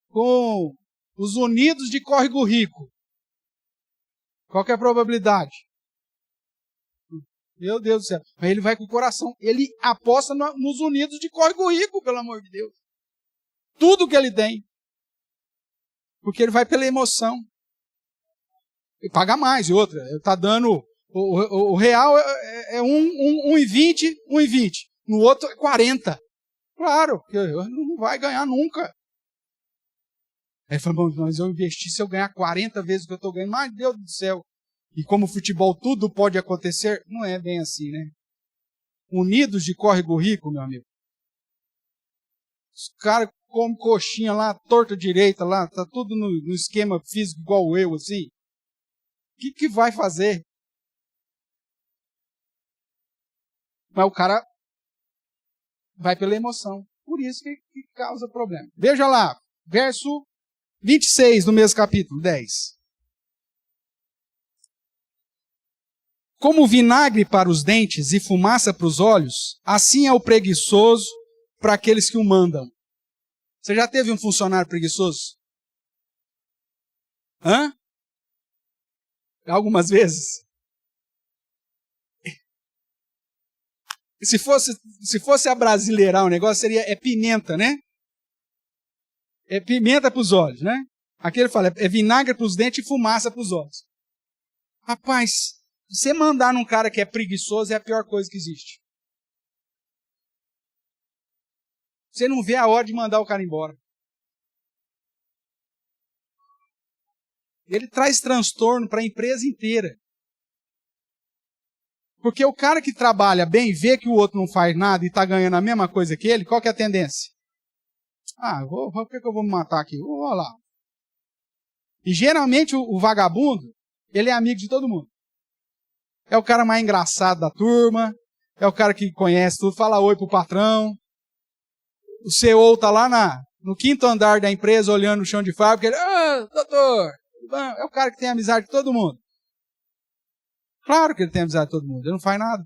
com os Unidos de Córrego Rico. Qual que é a probabilidade? Meu Deus do céu. Mas ele vai com o coração. Ele aposta nos unidos de córrego rico, pelo amor de Deus. Tudo que ele tem. Porque ele vai pela emoção. E paga mais. E outra, está dando... O real é 1,20, 1,20. No outro é 40. Claro, porque não vai ganhar nunca. Aí ele falou, mas eu investi, se eu ganhar 40 vezes o que eu estou ganhando, mas Deus do céu. E como futebol tudo pode acontecer, não é bem assim, né? Unidos de córrego rico, meu amigo. Os caras comem coxinha lá, torta direita lá, tá tudo no esquema físico igual eu, assim. O que vai fazer? Mas o cara vai pela emoção. Por isso que causa problema. Veja lá, verso 26 do mesmo capítulo 10. Como vinagre para os dentes e fumaça para os olhos, assim é o preguiçoso para aqueles que o mandam. Você já teve um funcionário preguiçoso? Hã? Algumas vezes. Se fosse abrasileirar o negócio, seria pimenta, né? É pimenta para os olhos, né? Aqui ele fala, é vinagre para os dentes e fumaça para os olhos. Rapaz, você mandar num cara que é preguiçoso é a pior coisa que existe. Você não vê a hora de mandar o cara embora. Ele traz transtorno para a empresa inteira. Porque o cara que trabalha bem, vê que o outro não faz nada e está ganhando a mesma coisa que ele, qual que é a tendência? Por que eu vou me matar aqui? Olha lá. E geralmente o vagabundo, ele é amigo de todo mundo. É o cara mais engraçado da turma, é o cara que conhece tudo, fala oi pro patrão. O CEO está lá no 5º andar da empresa, olhando o chão de fábrica, ele, doutor, é o cara que tem amizade com todo mundo. Claro que ele tem amizade com todo mundo, ele não faz nada.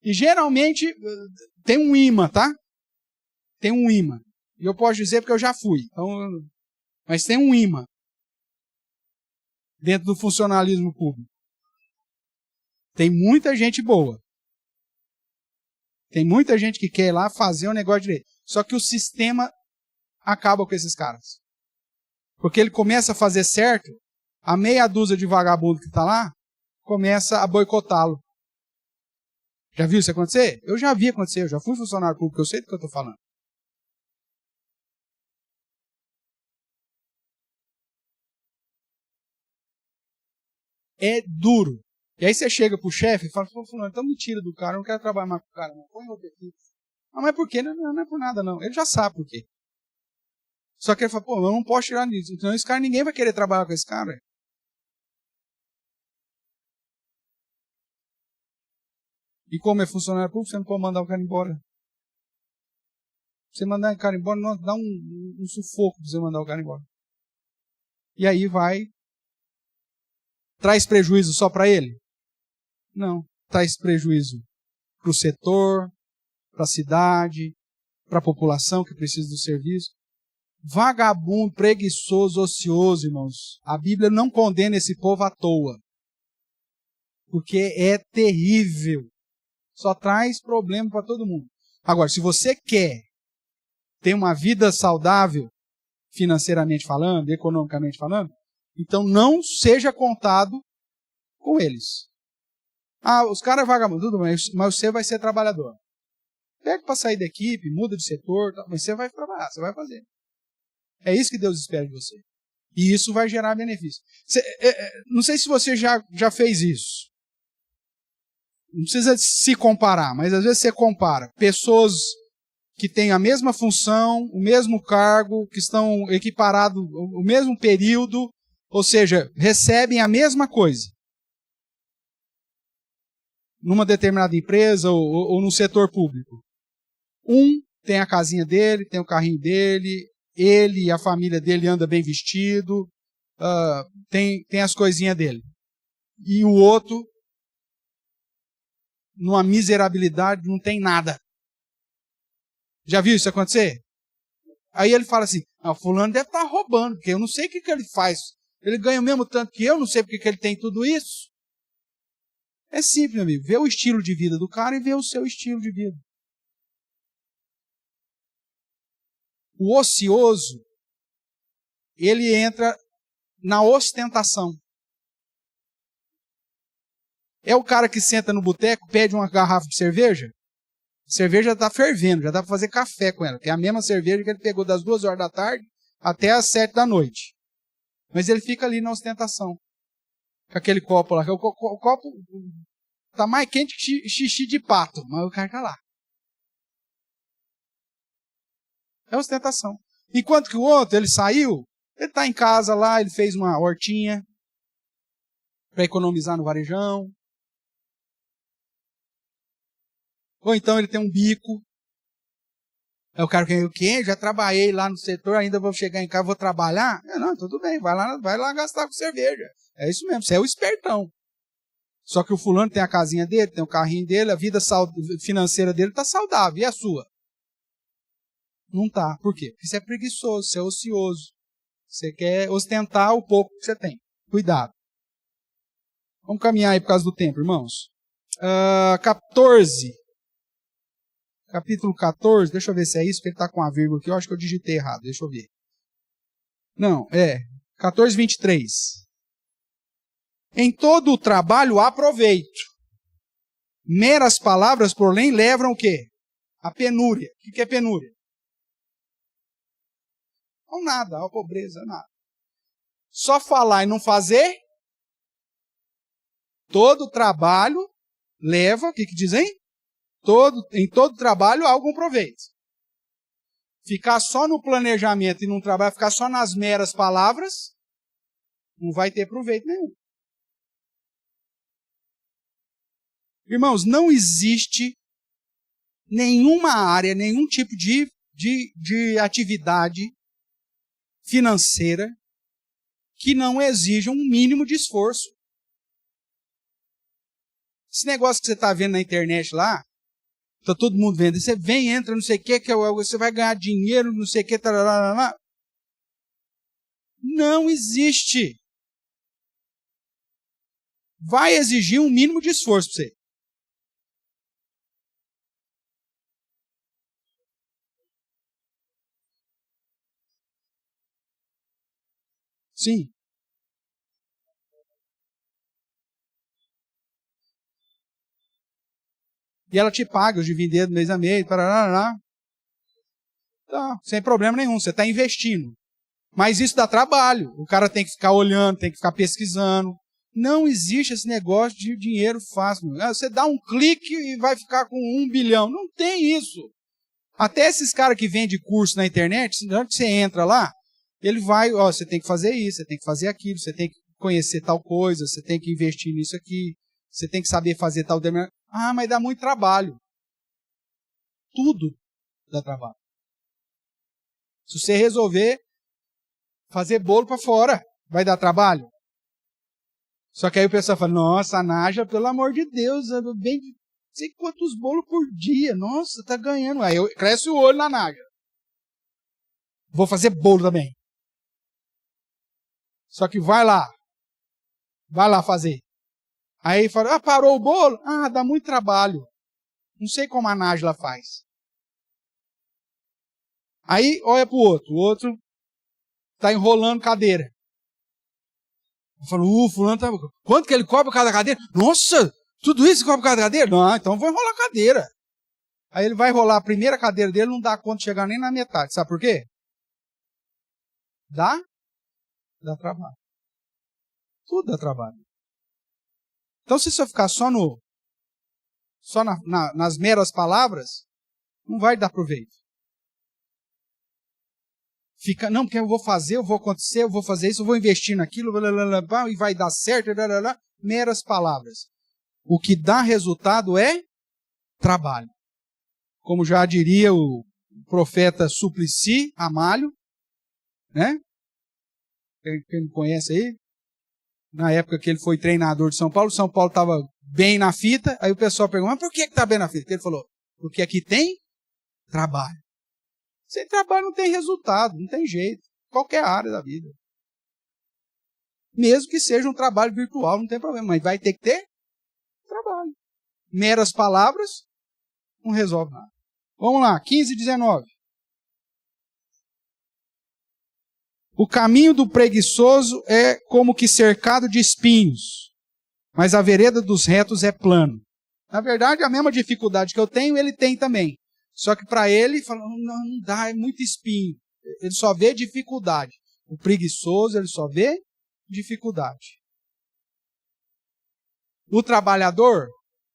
E geralmente tem um imã, tá? Tem um imã. E eu posso dizer porque eu já fui. Então, mas tem um imã dentro do funcionalismo público. Tem muita gente boa. Tem muita gente que quer ir lá fazer o negócio direito. Só que o sistema acaba com esses caras. Porque ele começa a fazer certo, a meia dúzia de vagabundo que está lá começa a boicotá-lo. Já viu isso acontecer? Eu já vi acontecer, eu já fui funcionário público, eu sei do que eu estou falando. É duro. E aí você chega pro chefe e fala, fulano, então me tira do cara, eu não quero trabalhar mais com o cara, não. Põe outro aqui. Não, mas por quê? Não é por nada, não. Ele já sabe por quê. Só que ele fala, eu não posso tirar nisso. Então esse cara, ninguém vai querer trabalhar com esse cara. E como é funcionário público, você não pode mandar o cara embora. Você mandar o cara embora, não, dá um sufoco pra você mandar o cara embora. E aí vai. Traz prejuízo só para ele? Não. Traz prejuízo para o setor, para a cidade, para a população que precisa do serviço. Vagabundo, preguiçoso, ocioso, irmãos. A Bíblia não condena esse povo à toa. Porque é terrível. Só traz problema para todo mundo. Agora, se você quer ter uma vida saudável, financeiramente falando, economicamente falando, então não seja contado com eles. Os caras vagabundos, tudo bem, mas você vai ser trabalhador. Pega para sair da equipe, muda de setor, mas você vai trabalhar, você vai fazer. É isso que Deus espera de você. E isso vai gerar benefício. Não sei se você já fez isso. Não precisa se comparar, mas às vezes você compara pessoas que têm a mesma função, o mesmo cargo, que estão equiparados o mesmo período, ou seja, recebem a mesma coisa. Numa determinada empresa ou no setor público. Um tem a casinha dele, tem o carrinho dele, ele e a família dele anda bem vestido, tem as coisinhas dele. E o outro, numa miserabilidade, não tem nada. Já viu isso acontecer? Aí ele fala assim, Ah, fulano deve estar roubando, porque eu não sei o que ele faz. Ele ganha o mesmo tanto que eu, não sei porque que ele tem tudo isso. É simples, meu amigo. Vê o estilo de vida do cara e vê o seu estilo de vida. O ocioso, ele entra na ostentação. É o cara que senta no boteco, pede uma garrafa de cerveja. A cerveja está fervendo, já dá para fazer café com ela, que é a mesma cerveja que ele pegou das 2 horas da tarde até as 7 da noite. Mas ele fica ali na ostentação. Com aquele copo lá. O copo está mais quente que xixi de pato, mas o cara está lá. É ostentação. Enquanto que o outro, ele saiu, ele está em casa lá, ele fez uma hortinha para economizar no varejão. Ou então ele tem um bico. Aí o cara quer o quê? Já trabalhei lá no setor, ainda vou chegar em casa, vou trabalhar? Não, tudo bem, vai lá gastar com cerveja. É isso mesmo, você é o espertão. Só que o fulano tem a casinha dele, tem o carrinho dele, a vida financeira dele está saudável. E a sua? Não está. Por quê? Porque você é preguiçoso, você é ocioso. Você quer ostentar o pouco que você tem. Cuidado. Vamos caminhar aí por causa do tempo, irmãos. 14. Capítulo 14, deixa eu ver se é isso, porque ele está com a vírgula aqui, eu acho que eu digitei errado, deixa eu ver. Não, 14, 23. Em todo o trabalho há proveito. Meras palavras, porém, levam o quê? A penúria. O que é penúria? Não nada, a pobreza, nada. Só falar e não fazer, todo trabalho leva, o que dizem? Em todo trabalho há algum proveito. Ficar só no planejamento e não trabalhar, ficar só nas meras palavras, não vai ter proveito nenhum. Irmãos, não existe nenhuma área, nenhum tipo de atividade financeira que não exija um mínimo de esforço. Esse negócio que você está vendo na internet lá, está todo mundo vendo. Você vem, entra, não sei o que, você vai ganhar dinheiro, não sei o que, tarará. Não existe. Vai exigir um mínimo de esforço para você. Sim. E ela te paga os dividendos mês a mês, tarará. Tá, sem problema nenhum, você está investindo. Mas isso dá trabalho. O cara tem que ficar olhando, tem que ficar pesquisando. Não existe esse negócio de dinheiro fácil. Você dá um clique e vai ficar com 1 bilhão. Não tem isso. Até esses caras que vendem curso na internet, na hora que você entra lá, ele vai, você tem que fazer isso, você tem que fazer aquilo, você tem que conhecer tal coisa, você tem que investir nisso aqui, você tem que saber fazer tal... mas dá muito trabalho. Tudo dá trabalho. Se você resolver fazer bolo para fora, vai dar trabalho? Só que aí o pessoal fala, nossa, a Nájila, pelo amor de Deus, bem não sei quantos bolos por dia, nossa, tá ganhando. Aí cresce o olho na Nájila. Vou fazer bolo também. Só que vai lá fazer. Aí fala, parou o bolo? Dá muito trabalho. Não sei como a Nájila faz. Aí olha pro outro, o outro está enrolando cadeira. Eu falo, fulano tá... Quanto que ele cobra cada cadeira? Nossa, tudo isso cobra cada cadeira? Não, então vou enrolar a cadeira. Aí ele vai rolar a primeira cadeira dele, não dá conta de chegar nem na metade. Sabe por quê? Dá trabalho. Tudo dá trabalho. Então se você ficar só nas meras palavras, não vai dar proveito. Não, porque eu vou fazer, eu vou acontecer, eu vou fazer isso, eu vou investir naquilo, e vai dar certo, meras palavras. O que dá resultado é trabalho. Como já diria o profeta Suplicy Amalho, né? Quem conhece aí? Na época que ele foi treinador de São Paulo estava bem na fita, aí o pessoal pergunta, mas por que está bem na fita? Ele falou, porque aqui tem trabalho. Sem trabalho não tem resultado, não tem jeito. Qualquer área da vida. Mesmo que seja um trabalho virtual, não tem problema, mas vai ter que ter trabalho. Meras palavras não resolve nada. Vamos lá, 15 e 19. O caminho do preguiçoso é como que cercado de espinhos, mas a vereda dos retos é plano. Na verdade, a mesma dificuldade que eu tenho, ele tem também. Só que para ele, fala, não dá, é muito espinho. Ele só vê dificuldade. O preguiçoso, ele só vê dificuldade. O trabalhador,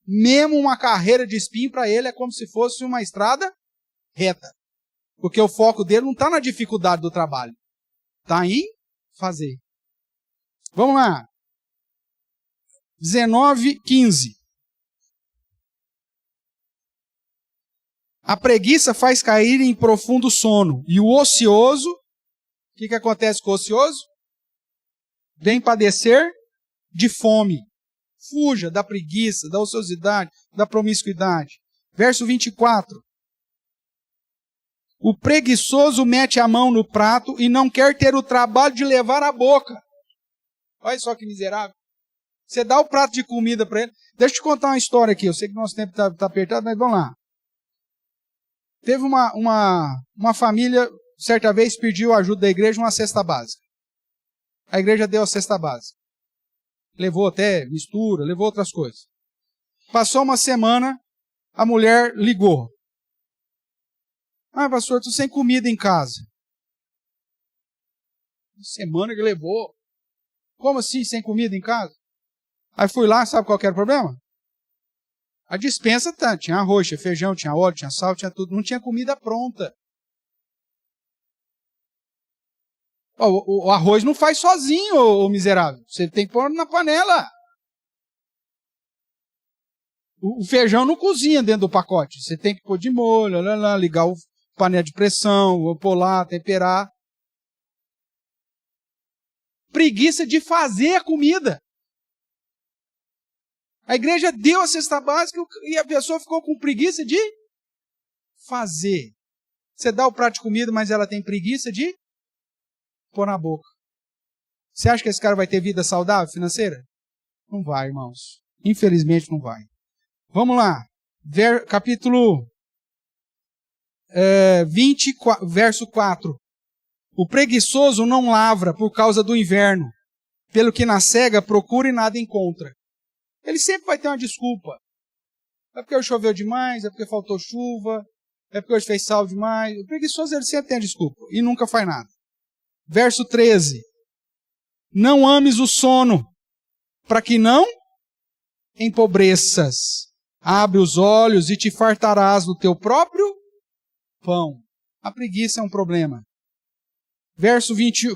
mesmo uma carreira de espinho, para ele é como se fosse uma estrada reta. Porque o foco dele não está na dificuldade do trabalho. Está em fazer. Vamos lá. 19, 15. A preguiça faz cair em profundo sono. E o ocioso, o que acontece com o ocioso? Vem padecer de fome. Fuja da preguiça, da ociosidade, da promiscuidade. Verso 24. O preguiçoso mete a mão no prato e não quer ter o trabalho de levar à boca. Olha só que miserável. Você dá o prato de comida para ele. Deixa eu te contar uma história aqui. Eu sei que nosso tempo está apertado, mas vamos lá. Teve uma família, certa vez, pediu ajuda da igreja, uma cesta básica. A igreja deu a cesta básica. Levou até mistura, levou outras coisas. Passou uma semana, a mulher ligou. Ah, pastor, estou sem comida em casa. Semana que levou. Como assim, sem comida em casa? Aí fui lá, sabe qual que era o problema? A despensa tinha arroz, tinha feijão, tinha óleo, tinha sal, tinha tudo. Não tinha comida pronta. O arroz não faz sozinho, ô miserável. Você tem que pôr na panela. O feijão não cozinha dentro do pacote. Você tem que pôr de molho, ligar o panela de pressão, pôr lá, temperar. Preguiça de fazer a comida. A igreja deu a cesta básica e a pessoa ficou com preguiça de fazer. Você dá o prato de comida, mas ela tem preguiça de pôr na boca. Você acha que esse cara vai ter vida saudável financeira? Não vai, irmãos. Infelizmente não vai. Vamos lá. Capítulo 20, verso 4. O preguiçoso não lavra por causa do inverno, pelo que na cega procura e nada encontra. Ele sempre vai ter uma desculpa. É porque hoje choveu demais, é porque faltou chuva, é porque hoje fez sal demais. O preguiçoso ele sempre tem a desculpa e nunca faz nada. Verso 13. Não ames o sono, para que não empobreças. Abre os olhos e te fartarás do teu próprio pão. A preguiça é um problema.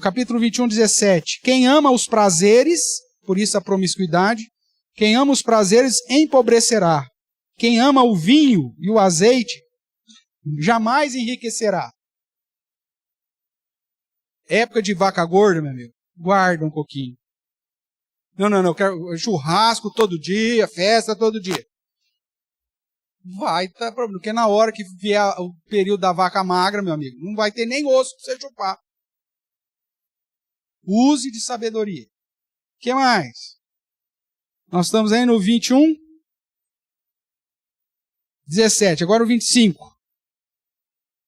Capítulo 21, 17. Quem ama os prazeres, por isso a promiscuidade, quem ama os prazeres empobrecerá. Quem ama o vinho e o azeite jamais enriquecerá. Época de vaca gorda, meu amigo, guarda um pouquinho. Não, eu quero churrasco todo dia, festa todo dia. Vai dar problema, porque na hora que vier o período da vaca magra, meu amigo, não vai ter nem osso para você chupar. Use de sabedoria. O que mais? Nós estamos aí no 21, 17, agora o 25.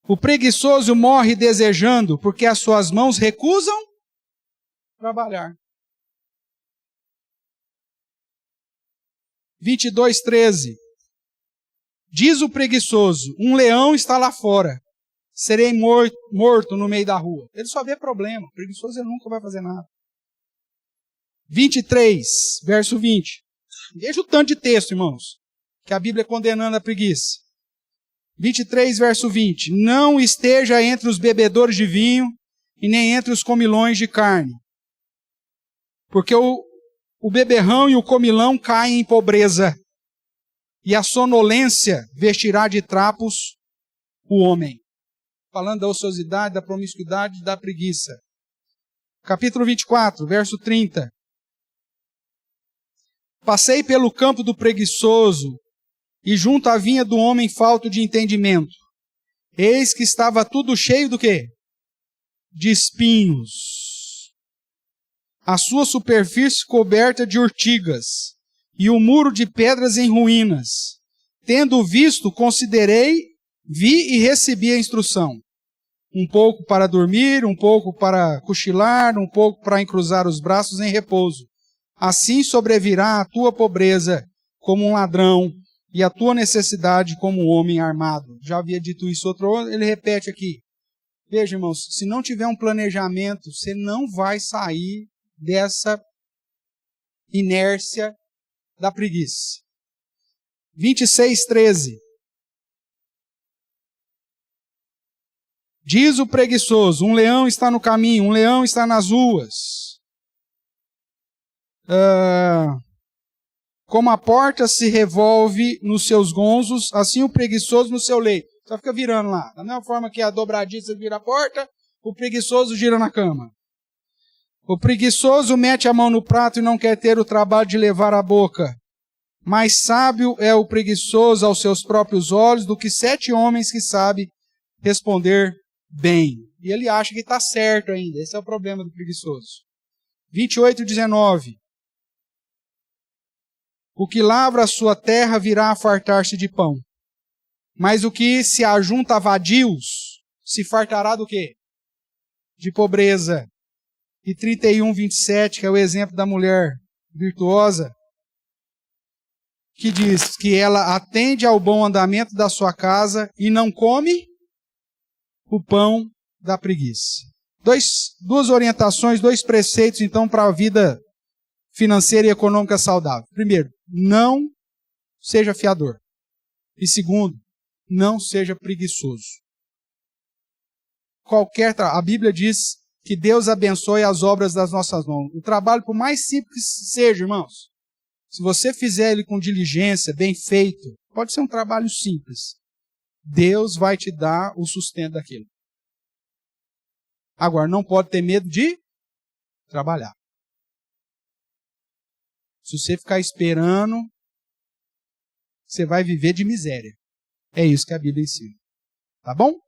O preguiçoso morre desejando, porque as suas mãos recusam trabalhar. 22, 13. Diz o preguiçoso, um leão está lá fora, serei morto no meio da rua. Ele só vê problema, o preguiçoso ele nunca vai fazer nada. 23, verso 20. Veja o tanto de texto, irmãos, que a Bíblia é condenando a preguiça. 23, verso 20. Não esteja entre os bebedores de vinho e nem entre os comilões de carne. Porque o beberrão e o comilão caem em pobreza. E a sonolência vestirá de trapos o homem. Falando da ociosidade, da promiscuidade e da preguiça. Capítulo 24, verso 30. Passei pelo campo do preguiçoso e junto à vinha do homem falto de entendimento. Eis que estava tudo cheio do quê? De espinhos. A sua superfície coberta de urtigas, e o muro de pedras em ruínas. Tendo visto, considerei, vi e recebi a instrução. Um pouco para dormir, um pouco para cochilar, um pouco para encruzar os braços em repouso. Assim sobrevirá a tua pobreza como um ladrão, e a tua necessidade como um homem armado. Já havia dito isso outro, ele repete aqui. Veja, irmãos, se não tiver um planejamento, você não vai sair dessa inércia da preguiça. 26:13. Diz o preguiçoso, um leão está no caminho, um leão está nas ruas. Como a porta se revolve nos seus gonzos, assim o preguiçoso no seu leito. Só fica virando lá. Da mesma forma que a dobradiça vira a porta, o preguiçoso gira na cama. O preguiçoso mete a mão no prato e não quer ter o trabalho de levar à boca. Mais sábio é o preguiçoso aos seus próprios olhos do que 7 homens que sabem responder bem. E ele acha que está certo ainda. Esse é o problema do preguiçoso. 28:19. O que lavra a sua terra virá a fartar-se de pão. Mas o que se ajunta a vadios se fartará do quê? De pobreza. E 31:27, que é o exemplo da mulher virtuosa, que diz que ela atende ao bom andamento da sua casa e não come o pão da preguiça. Duas orientações, 2 preceitos, então, para a vida financeira e econômica saudável. Primeiro, não seja fiador. E segundo, não seja preguiçoso. A Bíblia diz que Deus abençoe as obras das nossas mãos. O trabalho, por mais simples que seja, irmãos, se você fizer ele com diligência, bem feito, pode ser um trabalho simples. Deus vai te dar o sustento daquilo. Agora, não pode ter medo de trabalhar. Se você ficar esperando, você vai viver de miséria. É isso que a Bíblia ensina. Tá bom?